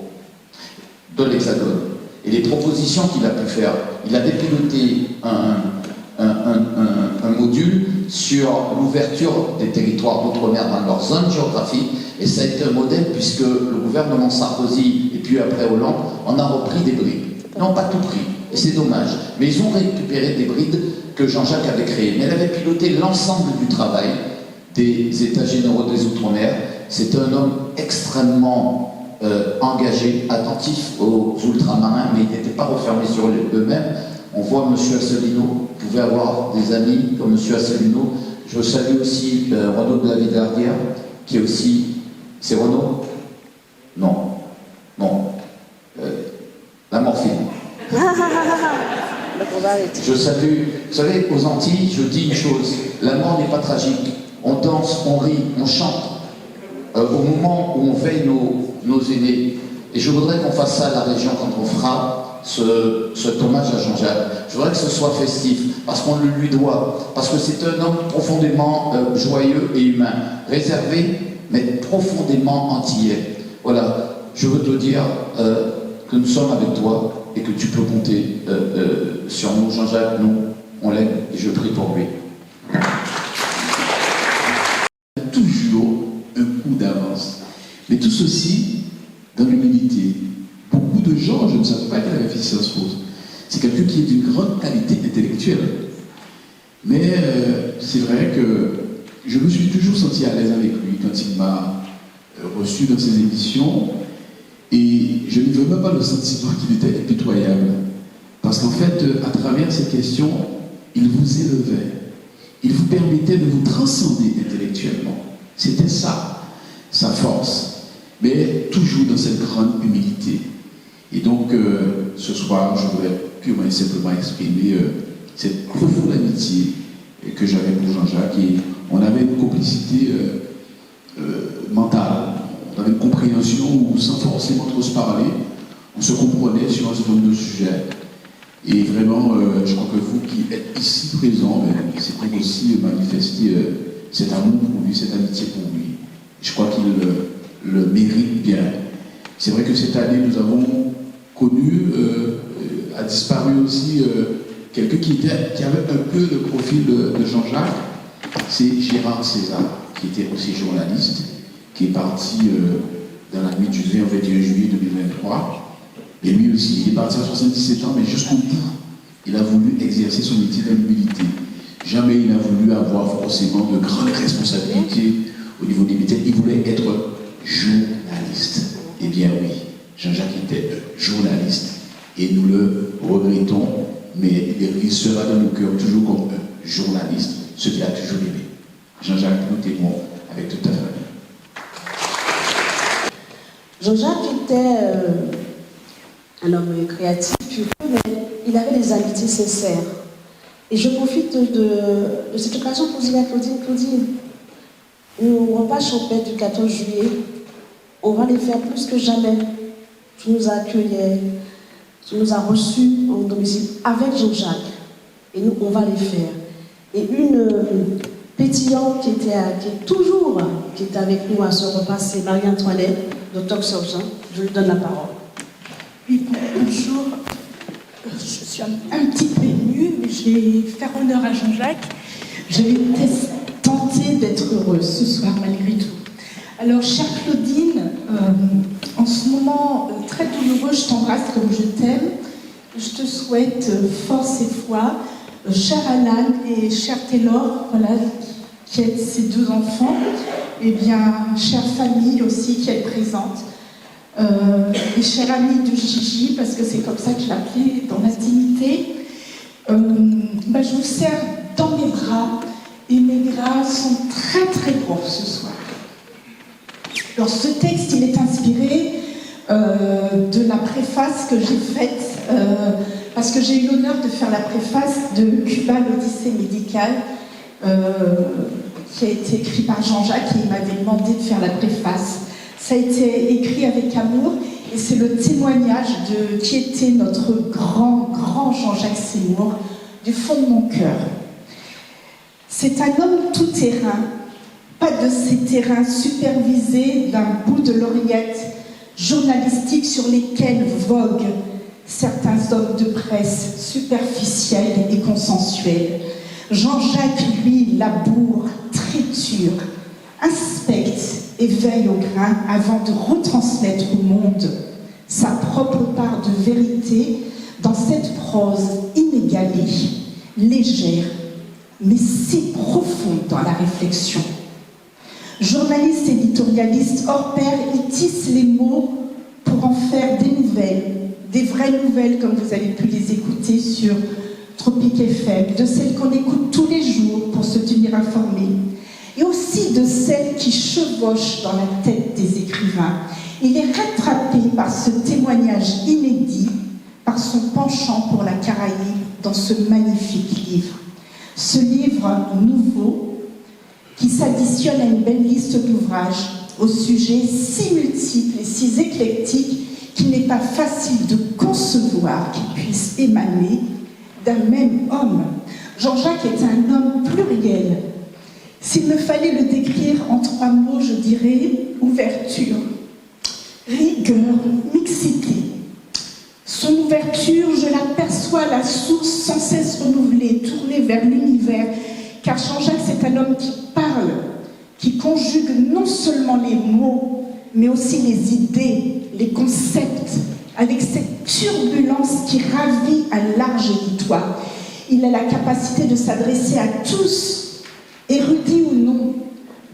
de l'Hexagone. Et les propositions qu'il a pu faire, il avait piloté un module sur l'ouverture des territoires d'outre-mer dans leur zone géographique, et ça a été un modèle puisque le gouvernement Sarkozy et puis après Hollande en a repris des brides. Ils n'ont pas tout pris, et c'est dommage, mais ils ont récupéré des brides que Jean-Jacques avait créées. Mais il avait piloté l'ensemble du travail des États généraux des Outre-mer. C'était un homme extrêmement engagé, attentif aux ultramarins, mais il n'était pas refermé sur eux-mêmes. On voit M. Asselineau, vous pouvez avoir des amis comme M. Asselineau. Je salue aussi Renaud de la Villardière, qui est aussi... C'est Renaud? Non. Non. La morphine. Je salue... Vous savez, aux Antilles, je dis une chose. La mort n'est pas tragique. On danse, on rit, on chante. Au moment où on veille nos aînés. Et je voudrais qu'on fasse ça à la région quand on fera cet hommage à Jean-Jacques. Je voudrais que ce soit festif, parce qu'on le lui doit, parce que c'est un homme profondément joyeux et humain, réservé, mais profondément antillais. Voilà, je veux te dire que nous sommes avec toi et que tu peux compter sur nous. Jean-Jacques, nous, on l'aime et je prie pour lui. Toujours un coup d'avance. Mais tout ceci dans l'humilité. Beaucoup de gens, je ne savais pas qu'il avait fait Sciences Po. C'est quelqu'un qui est d'une grande qualité intellectuelle. Mais c'est vrai que je me suis toujours senti à l'aise avec lui quand il m'a reçu dans ses émissions. Et je n'avais même pas le sentiment qu'il était impitoyable. Parce qu'en fait, à travers ces questions, il vous élevait. Il vous permettait de vous transcender intellectuellement. C'était ça, sa force. Mais toujours dans cette grande humilité. Et donc, ce soir, je voudrais purement et simplement exprimer cette profonde amitié que j'avais pour Jean-Jacques. Et on avait une complicité mentale, on avait une compréhension où, sans forcément trop se parler, on se comprenait sur un certain nombre de sujets. Et vraiment, je crois que vous qui êtes ici présents, c'est pour aussi manifester cet amour pour lui, cette amitié pour lui. Je crois qu'il le mérite bien. C'est vrai que cette année, nous avons connu, a disparu aussi quelqu'un qui avait un peu le profil de Jean-Jacques. C'est Gérard César, qui était aussi journaliste, qui est parti dans la nuit du 20 au 21 juillet 2023. Et lui aussi, il est parti à 77 ans, mais jusqu'au bout, il a voulu exercer son métier dans l'humilité. Jamais il n'a voulu avoir forcément de grandes responsabilités au niveau des métiers. Il voulait être journaliste. Eh bien oui, Jean-Jacques était journaliste et nous le regrettons, mais il sera dans nos cœurs toujours comme un journaliste, ce qu'il a toujours aimé. Jean-Jacques, nous t'aimons avec toute ta famille. Jean-Jacques était un homme créatif, mais il avait des amitiés sincères. Et je profite de cette occasion pour dire à Claudine, nos repas champêtres du 14 juillet, on va les faire plus que jamais. Tu nous as accueillis, tu nous as reçus en domicile avec Jean-Jacques. Et nous, on va les faire. Et une pétillante qui était avec nous à ce repas, c'est Marie-Antoinette, Dr. Sergent. Je lui donne la parole. Oui, bonjour. Je suis un petit peu émue, mais je vais faire honneur à Jean-Jacques. Je vais tenter d'être heureuse ce soir, malgré tout. Alors, chère Claudine, en ce moment très douloureux, je t'embrasse comme je t'aime. Je te souhaite force et foi. cher Alan et cher Taylor, voilà, qui aident ces deux enfants, et bien, chère famille aussi qui est présente, et chère amie de Gigi, parce que c'est comme ça que je l'appelais dans l'intimité. Je vous serre dans mes bras, et mes bras sont très très gros ce soir. Alors ce texte, il est inspiré de la préface que j'ai faite, parce que j'ai eu l'honneur de faire la préface de Cuba, l'Odyssée médicale, qui a été écrit par Jean-Jacques, et il m'avait demandé de faire la préface. Ça a été écrit avec amour, et c'est le témoignage de qui était notre grand Jean-Jacques Seymour, du fond de mon cœur. C'est un homme tout-terrain, pas de ces terrains supervisés d'un bout de l'oreillette journalistique sur lesquels voguent certains hommes de presse superficiels et consensuels. Jean-Jacques, lui, laboure, triture, inspecte et veille au grain avant de retransmettre au monde sa propre part de vérité dans cette prose inégalée, légère, mais si profonde dans la réflexion. Journaliste éditorialiste hors pair, il tisse les mots pour en faire des nouvelles, des vraies nouvelles comme vous avez pu les écouter sur Tropique FM, de celles qu'on écoute tous les jours pour se tenir informé, et aussi de celles qui chevauchent dans la tête des écrivains. Il est rattrapé par ce témoignage inédit, par son penchant pour la Caraïbe dans ce magnifique livre. Ce livre nouveau qui s'additionne à une belle liste d'ouvrages aux sujets si multiples et si éclectiques qu'il n'est pas facile de concevoir qu'ils puissent émaner d'un même homme. Jean-Jacques est un homme pluriel. S'il me fallait le décrire en 3 mots, je dirais ouverture, rigueur, mixité. Son ouverture, je l'aperçois à la source sans cesse renouvelée, tournée vers l'univers, car Jean-Jacques, c'est un homme qui parle, qui conjugue non seulement les mots, mais aussi les idées, les concepts, avec cette turbulence qui ravit un large auditoire. Il a la capacité de s'adresser à tous, érudits ou non,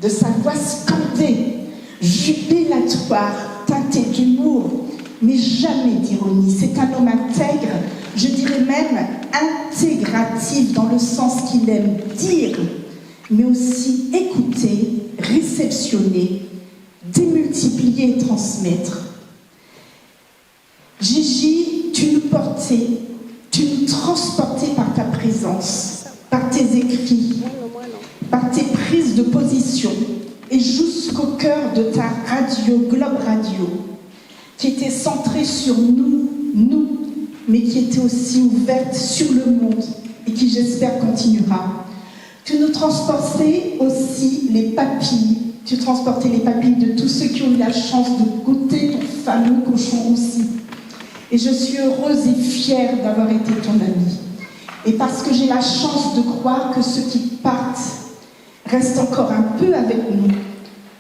de sa voix scandée, jubilatoire, teintée d'humour, mais jamais d'ironie. C'est un homme intègre, je dirais même intégratif, dans le sens qu'il aime dire, mais aussi écouter, réceptionner, démultiplier et transmettre. Gigi, tu nous portais, tu nous transportais par ta présence, par tes écrits, par tes prises de position, et jusqu'au cœur de ta radio, Globe Radio, qui était centrée sur nous, mais qui était aussi ouverte sur le monde, et qui, j'espère, continuera. Tu nous transportais aussi les papilles, tu transportais les papilles de tous ceux qui ont eu la chance de goûter ton fameux cochon aussi. Et je suis heureuse et fière d'avoir été ton amie. Et parce que j'ai la chance de croire que ceux qui partent restent encore un peu avec nous,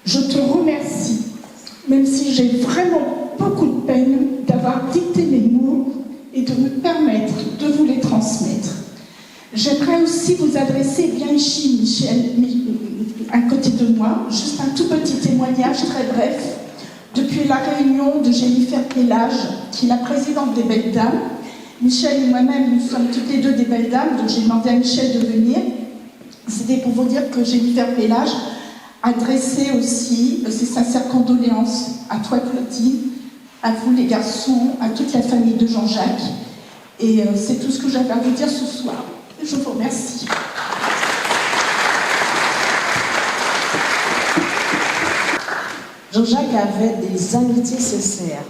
je te remercie, même si j'ai vraiment beaucoup de peine d'avoir dicté mes mots et de me permettre de vous les transmettre. J'aimerais aussi vous adresser bien ici, Michel, à côté de moi, juste un tout petit témoignage très bref. Depuis la réunion de Jennifer Pélage, qui est la présidente des Belles Dames, Michel et moi-même, nous sommes toutes les deux des Belles Dames, donc j'ai demandé à Michel de venir. C'était pour vous dire que Jennifer Pélage a dressé aussi ses sincères condoléances à toi, Claudine, à vous les garçons, à toute la famille de Jean-Jacques. Et c'est tout ce que j'avais à vous dire ce soir. Je vous remercie. Jean-Jacques avait des amitiés sincères.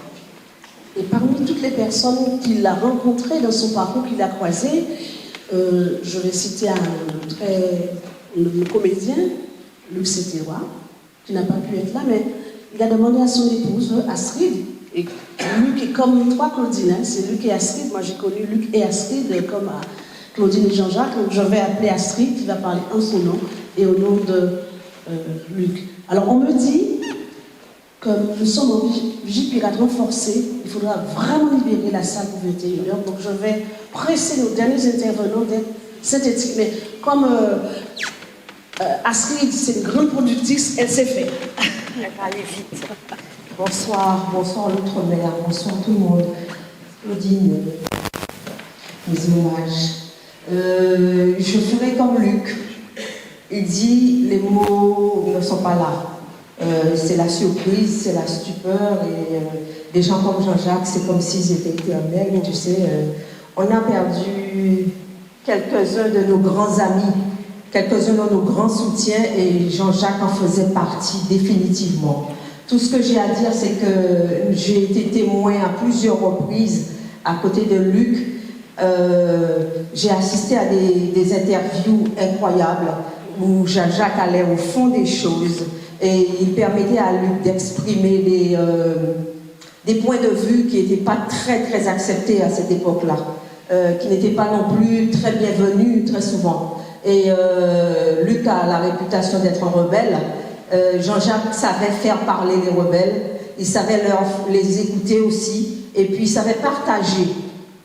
Et parmi toutes les personnes qu'il a rencontrées dans son parcours, qu'il a croisées, je vais citer le comédien, Luc Sétérois, qui n'a pas pu être là, mais il a demandé à son épouse, Astrid, et Luc est comme toi, Claudine, hein, c'est Luc et Astrid. Moi, j'ai connu Luc et Astrid comme Claudine et Jean-Jacques, donc je vais appeler Astrid, qui va parler en son nom et au nom de Luc. Alors, on me dit que nous sommes en vigipirate renforcée, il faudra vraiment libérer la salle pour 21h, donc je vais presser nos derniers intervenants d'être synthétique. Mais comme Astrid, c'est une grande productrice, elle sait faire. Elle va aller vite. Bonsoir l'outre-mer, bonsoir tout le monde. Claudine, mes hommages. Je ferai comme Luc. Il dit, les mots ne sont pas là. C'est la surprise, c'est la stupeur. Et des gens comme Jean-Jacques, c'est comme s'ils étaient éternels. Tu sais, on a perdu quelques-uns de nos grands amis, quelques-uns de nos grands soutiens, et Jean-Jacques en faisait partie définitivement. Tout ce que j'ai à dire, c'est que j'ai été témoin à plusieurs reprises à côté de Luc. J'ai assisté à des interviews incroyables où Jean-Jacques allait au fond des choses et il permettait à Luc d'exprimer des points de vue qui n'étaient pas très acceptés à cette époque-là, qui n'étaient pas non plus très bienvenus très souvent. Et Luc a la réputation d'être un rebelle. Jean-Jacques savait faire parler les rebelles, il savait les écouter aussi, et puis il savait partager,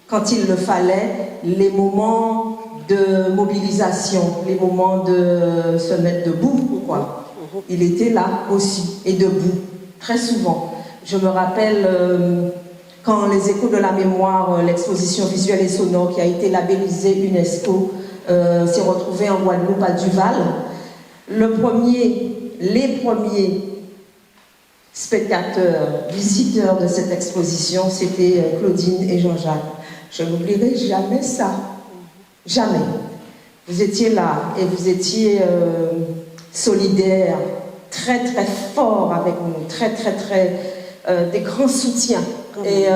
quand il le fallait, les moments de mobilisation, les moments de se mettre debout, quoi. Il était là aussi, et debout, très souvent. Je me rappelle quand les Échos de la mémoire, l'exposition visuelle et sonore qui a été labellisée UNESCO, s'est retrouvée en Guadeloupe à Duval. Les premiers spectateurs, visiteurs de cette exposition, c'était Claudine et Jean-Jacques. Je n'oublierai jamais ça. Jamais. Vous étiez là et vous étiez solidaires, très fort avec nous, très des grands soutiens. Et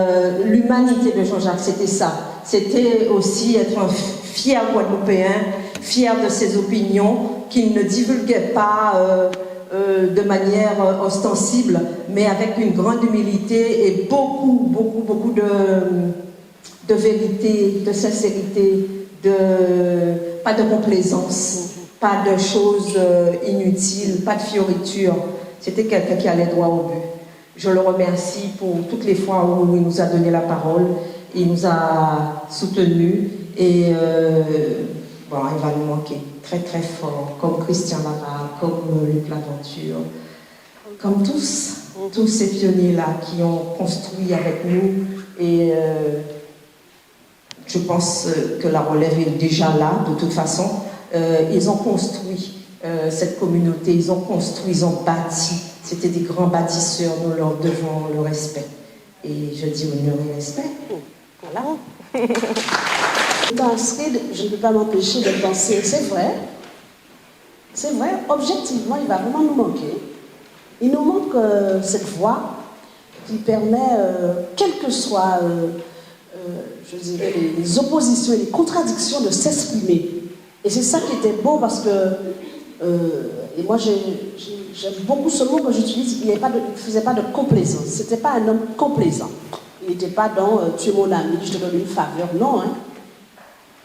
l'humanité de Jean-Jacques, c'était ça. C'était aussi être un fier Guadeloupéen, fier de ses opinions, qu'il ne divulguait pas de manière ostensible, mais avec une grande humilité et beaucoup de vérité, de sincérité, pas de complaisance, pas de choses inutiles, pas de fioritures. C'était quelqu'un qui allait droit au but. Je le remercie pour toutes les fois où il nous a donné la parole, il nous a soutenus et bon, il va nous manquer très fort, comme Christian Lara, comme Luc Laventure, comme tous ces pionniers-là qui ont construit avec nous. Et je pense que la relève est déjà là, de toute façon. Ils ont construit cette communauté, ils ont construit, ils ont bâti. C'était des grands bâtisseurs, nous leur devons le respect. Et je dis honneur et respect. Voilà. Dans Astrid, je ne peux pas m'empêcher de penser, c'est vrai, objectivement, il va vraiment nous manquer. Il nous manque cette voix qui permet, quelles que soient, je dirais, les oppositions et les contradictions, de s'exprimer. Et c'est ça qui était beau parce que, et moi j'aime beaucoup ce mot que j'utilise, il ne faisait pas de complaisance, c'était pas un homme complaisant. Il n'était pas dans tu es mon ami, je te donne une faveur, non, hein.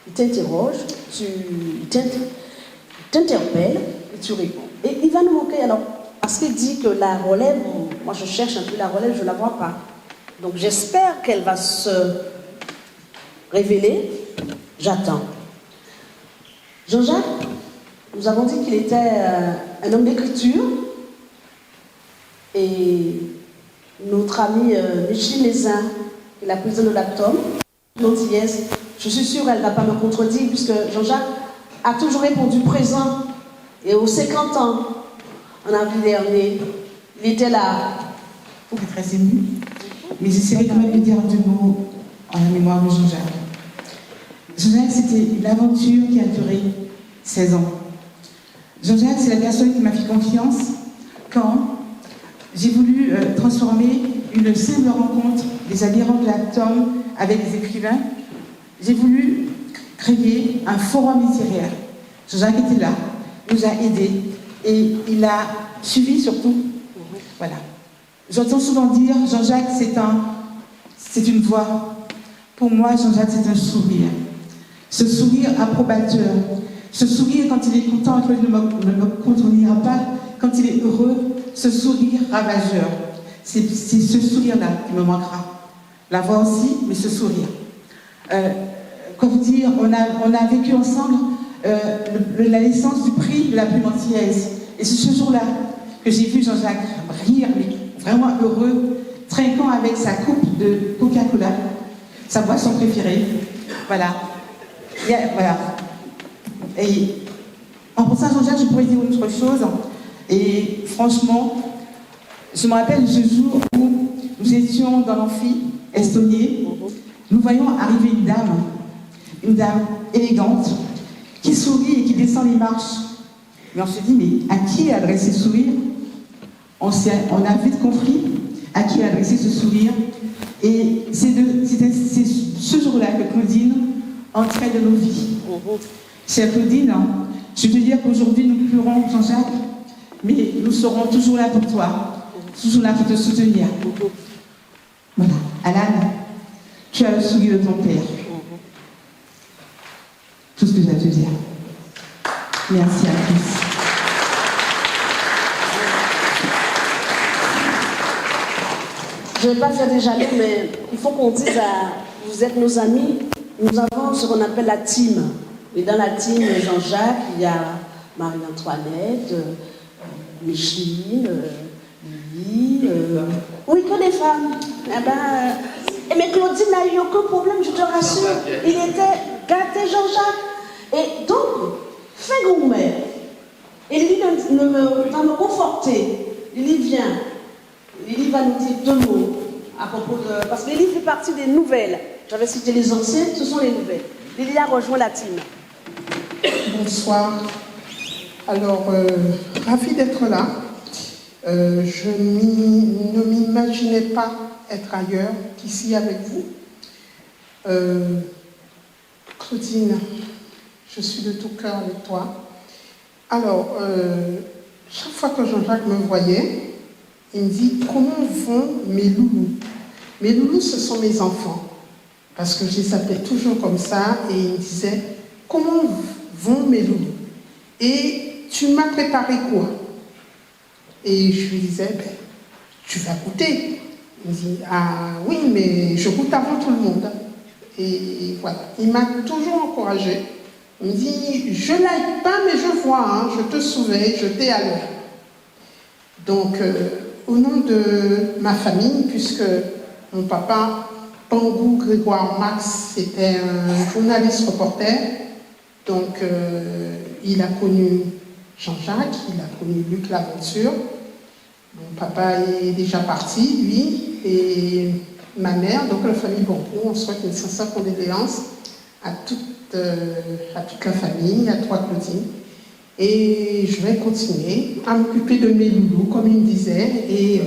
Il t'interroge, il t'interpelle et tu réponds. Et il va nous manquer, alors, parce qu'il dit que la relève, moi je cherche un peu la relève, je ne la vois pas. Donc j'espère qu'elle va se révéler, j'attends. Jean-Jacques, nous avons dit qu'il était un homme d'écriture, et notre amie Micheline Lézin, qui est la présidente de l'Actom, l'antillaise, je suis sûre qu'elle ne va pas me contredire, puisque Jean-Jacques a toujours répondu présent. Et aux 50 ans, en avril dernier, il était là. Pour être très ému, mais j'essaierai quand même de dire deux mots en la mémoire de Jean-Jacques. Jean-Jacques, c'était une aventure qui a duré 16 ans. Jean-Jacques, c'est la personne qui m'a fait confiance quand j'ai voulu transformer une simple rencontre des adhérents de l'Actom avec des écrivains. J'ai voulu créer un forum littéraire. Jean-Jacques était là, nous a aidés et il a suivi surtout. Voilà. J'entends souvent dire, Jean-Jacques, c'est une voix. Pour moi, Jean-Jacques, c'est un sourire. Ce sourire approbateur. Ce sourire quand il est content, quand il ne me contredira pas, quand il est heureux, ce sourire ravageur. C'est ce sourire-là qui me manquera. La voix aussi, mais ce sourire. comment dire, on a vécu ensemble la naissance du prix de la plume antillaise. Et c'est ce jour-là que j'ai vu Jean-Jacques rire, mais vraiment heureux, trinquant avec sa coupe de Coca-Cola, sa boisson préférée. Voilà. Voilà. Et en pensant à Jean-Jacques, je pourrais dire une autre chose. Et franchement, je me rappelle ce jour où nous étions dans l'amphi estonnier, nous voyons arriver une dame élégante, qui sourit et qui descend les marches. Mais on se dit, mais à qui est adressé ce sourire? On a vite compris à qui est adressé ce sourire. Et c'est ce jour-là que Claudine entrait de nos vies. Chère Claudine, je veux dire qu'aujourd'hui nous pleurons, Jean-Jacques, mais nous serons toujours là pour toi, toujours là pour te soutenir. Voilà. Alan, tu as le sourire de ton père. Tout ce que j'ai à te dire. Merci à tous. Je ne vais pas faire des jaloux, mais il faut qu'on dise vous êtes nos amis. Nous avons ce qu'on appelle la team. Et dans la team, Jean-Jacques, il y a Marie-Antoinette, Micheline, Lily, oui, que des femmes. Mais Claudine n'a eu aucun problème, je te rassure. Il était gâté, Jean-Jacques. Et donc, fais gourmet. Et Lily va me conforter. Lily vient. Lily va nous dire 2 mots à propos de... Parce que Lily fait partie des nouvelles. J'avais cité les anciennes, ce sont les nouvelles. Lily a rejoint la team. Bonsoir. Alors, ravie d'être là. Je ne m'imaginais pas être ailleurs qu'ici avec vous. Claudine, je suis de tout cœur avec toi. Alors, chaque fois que Jean-Jacques me voyait, il me dit « Comment vont mes loulous ?» Mes loulous, ce sont mes enfants. Parce que je les appelais toujours comme ça. Et il me disait « Comment vont mes loulous ?» Et tu m'as préparé quoi? Et je lui disais « Ben, tu vas goûter. » Il me dit « Ah oui, mais je goûte avant tout le monde. » Et voilà. Il m'a toujours encouragée. Il me dit « Je ne like pas, mais je vois, hein, je te surveille, je t'ai à l'heure. » Donc, au nom de ma famille, puisque mon papa, Pangou Grégoire Max, c'était un journaliste reporter, donc il a connu Jean-Jacques, il a connu Luc Laventure. Mon papa est déjà parti, lui, et ma mère, donc la famille Boncourt. On souhaite une sincère condoléance à toute la famille, à toi Claudine. Et je vais continuer à m'occuper de mes loulous, comme il me disait, et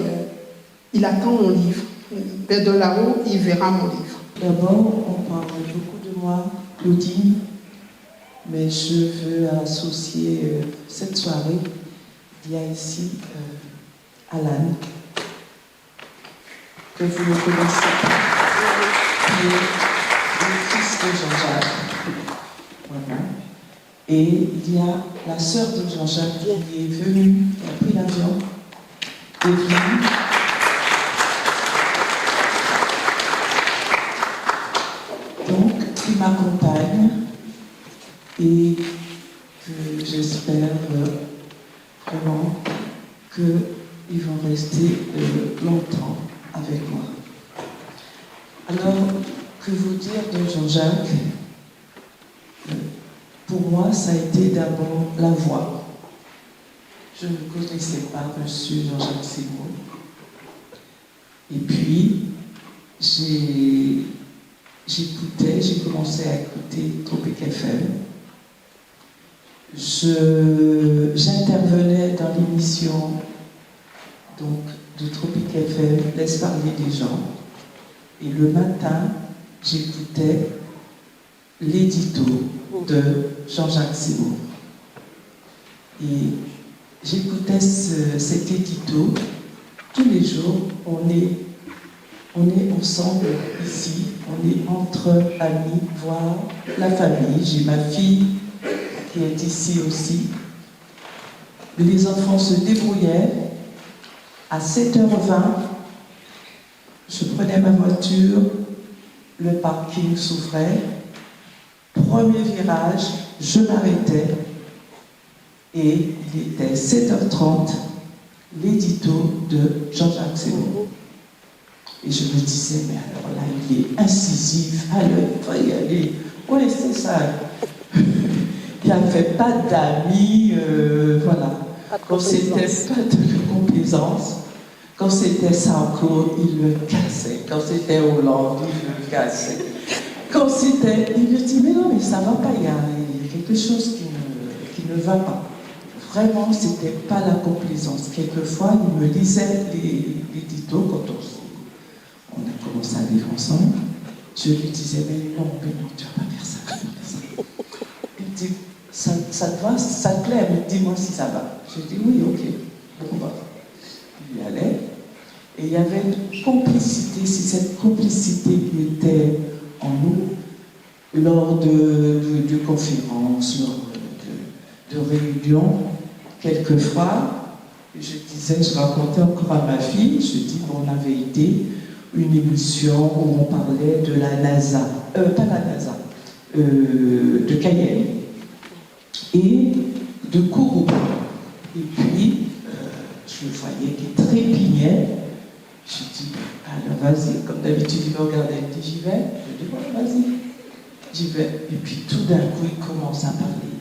il attend mon livre. De là-haut, il verra mon livre. D'abord, on parle beaucoup de moi, Claudine, mais je veux associer cette soirée. Il y a ici Alan, que vous ne connaissez pas, qui est le fils de Jean-Jacques. Voilà. Et il y a la sœur de Jean-Jacques qui est venue, qui a pris l'avion, Evelyne. Donc, qui m'accompagne et que j'espère vraiment qu'ils vont rester longtemps avec moi. Alors, que vous dire de Jean-Jacques? Pour moi, ça a été d'abord la voix. Je ne connaissais pas M. Jean-Jacques Seymour. Et puis, j'ai commencé à écouter Tropique FM. J'intervenais dans l'émission de Tropique FM, Laisse parler des gens. Et le matin, j'écoutais l'édito de Jean-Jacques Seymour. Et j'écoutais cet édito. Tous les jours, on est ensemble ici, on est entre amis, voire la famille. J'ai ma fille qui est ici aussi. Les enfants se débrouillaient. À 7h20, je prenais ma voiture, le parking s'ouvrait, premier virage, je m'arrêtais et il était 7h30, l'édito de Jean-Jacques Seymour. Et je me disais, mais alors là, il est incisif, alors il faut y aller. On laissait ça. Il n'y avait pas d'amis, voilà. Quand c'était pas de complaisance, quand c'était Sarko, il le cassait. Quand c'était Hollande, il le cassait. Quand c'était, il me dit, mais non, mais ça va pas, il y a quelque chose qui ne va pas. Vraiment, c'était pas la complaisance. Quelquefois, il me lisait les ditos quand on a commencé à vivre ensemble. Je lui disais, mais non, tu vas pas faire ça. Il me dit, ça te va, ça te plaît, mais dis-moi si ça va. Je dis, oui, ok. Bon, bah. Il y allait. Et il y avait une complicité, si cette complicité était en nous, lors de conférences, lors de réunions, quelquefois, je racontais encore à ma fille, je dis, on avait été une émission où on parlait de la NASA, pas la NASA, de Cayenne et de Kourou. Et puis, je le voyais qui trépignait. Je dis, alors vas-y, comme d'habitude, il me regardait, il dit, j'y vais. Je dis, bon, vas-y, j'y vais. Et puis tout d'un coup, il commence à parler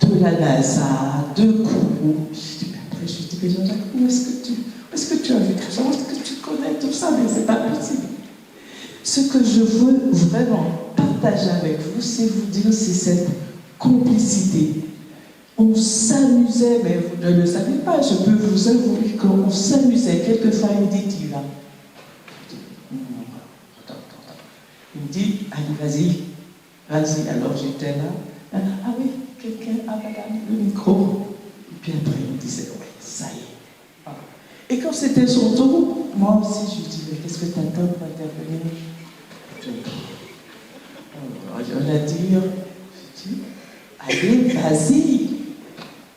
de la NASA, de Kourou. Je dis, mais après, je dis, mais Jean-Jacques, où est-ce que tu as vu tout ça? Où est-ce que tu connais tout ça? Mais c'est pas possible. Ce que je veux vraiment partager avec vous, c'est vous dire, c'est cette complicité. On s'amusait, mais vous ne le savez pas, je peux vous avouer qu'on s'amusait. Quelquefois, il me dit, tu vas. Il me dit, allez, vas-y. Alors j'étais là. Ah oui, quelqu'un, madame, le micro. Et puis après, il me disait, oui, ça y est. Et quand c'était son tour, moi aussi, je lui dis, mais qu'est-ce que tu attends pour intervenir? On a dit, je dis, allez, vas-y.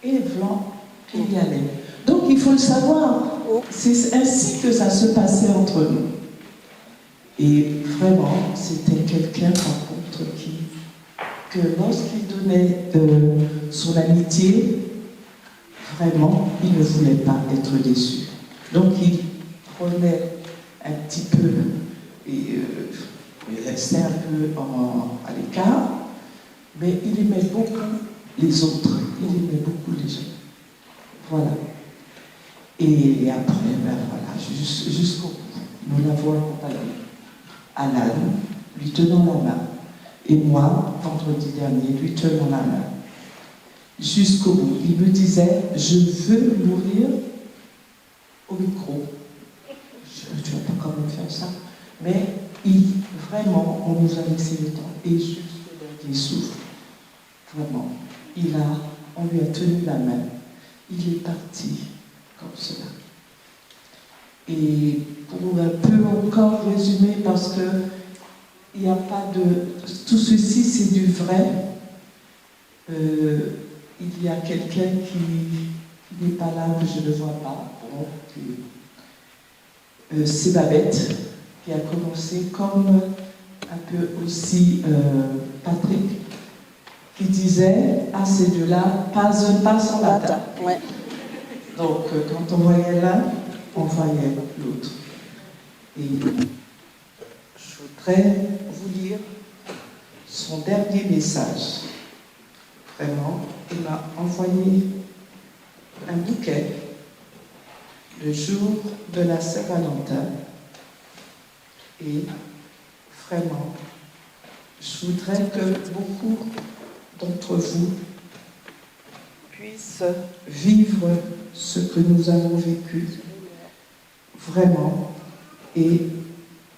Et blanc, il y allait. Donc il faut le savoir, c'est ainsi que ça se passait entre nous. Et vraiment, c'était quelqu'un par contre que lorsqu'il donnait son amitié, vraiment, il ne voulait pas être déçu. Donc il prenait un petit peu, et il restait un peu à l'écart, mais il aimait beaucoup les autres, il aimait beaucoup les gens. Voilà. Et après, ben voilà, jusqu'au bout, nous l'avons accompagné. Alan, lui tenant la main. Et moi, vendredi dernier, lui tenant la main. Jusqu'au bout. Il me disait, je veux mourir au micro. Tu vas pas quand même faire ça. Mais vraiment, on nous a laissé le temps. Et jusqu'au dernier souffle, vraiment. On lui a tenu la main. Il est parti comme cela. Et pour un peu encore résumer, parce que il n'y a pas de... Tout ceci, c'est du vrai. Il y a quelqu'un qui n'est pas là, que je ne vois pas. Bon, c'est Babette, qui a commencé comme un peu aussi Patrick, qui disait à ces deux-là, pas un pas sans latin. Ouais. Donc, quand on voyait l'un, on voyait l'autre. Et je voudrais vous lire son dernier message. Vraiment, il m'a envoyé un bouquet le jour de la Saint-Valentin. Et vraiment, je voudrais que beaucoup d'entre vous puissent vivre ce que nous avons vécu, vraiment. Et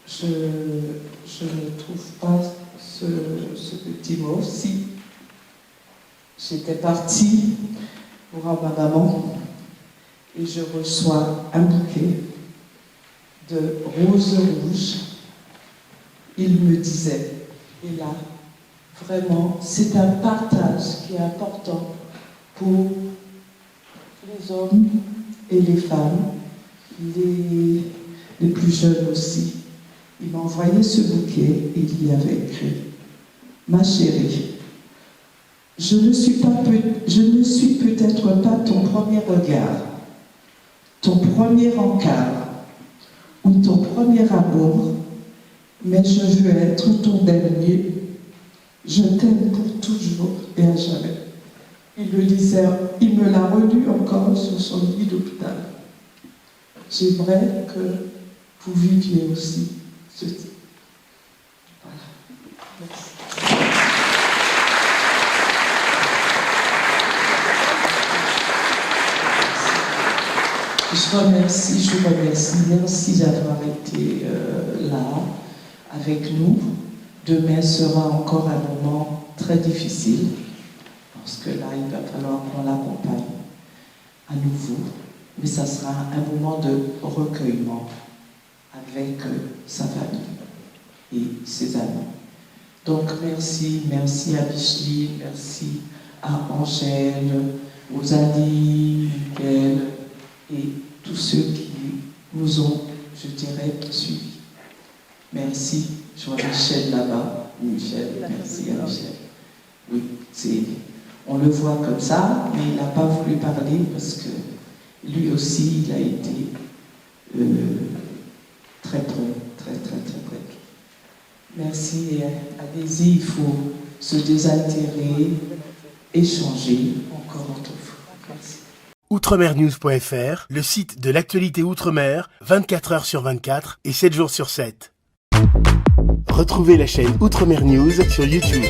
je ne trouve pas ce petit mot. Si j'étais partie voir ma maman et je reçois un bouquet de roses rouges, il me disait, et là, vraiment, c'est un partage qui est important pour les hommes et les femmes, les plus jeunes aussi. Il m'a envoyé ce bouquet et il y avait écrit « Ma chérie, Je ne suis peut-être pas ton premier regard, ton premier encart ou ton premier amour, mais je veux être ton dernier. Je t'aime pour toujours et à jamais. Il me l'a relu encore sur son lit d'hôpital. J'aimerais que vous viviez aussi ce type. Voilà. Merci. Je remercie, merci d'avoir été là avec nous. Demain sera encore un moment très difficile, parce que là, il va falloir qu'on l'accompagne à nouveau. Mais ça sera un moment de recueillement avec sa famille et ses amis. Donc merci à Micheline, merci à Angèle, aux amis, Miguel, et tous ceux qui nous ont, je dirais, suivis. Merci. Je vois Michel là-bas. Michel, merci à Michel. Oui, on le voit comme ça, mais il n'a pas voulu parler parce que lui aussi, il a été très près, très près. Merci et allez-y, il faut se désaltérer, échanger encore entre vous. Merci. Outremernews.fr, le site de l'actualité Outre-mer, 24 heures sur 24 et 7 jours sur 7. Retrouvez la chaîne Outremer News sur YouTube.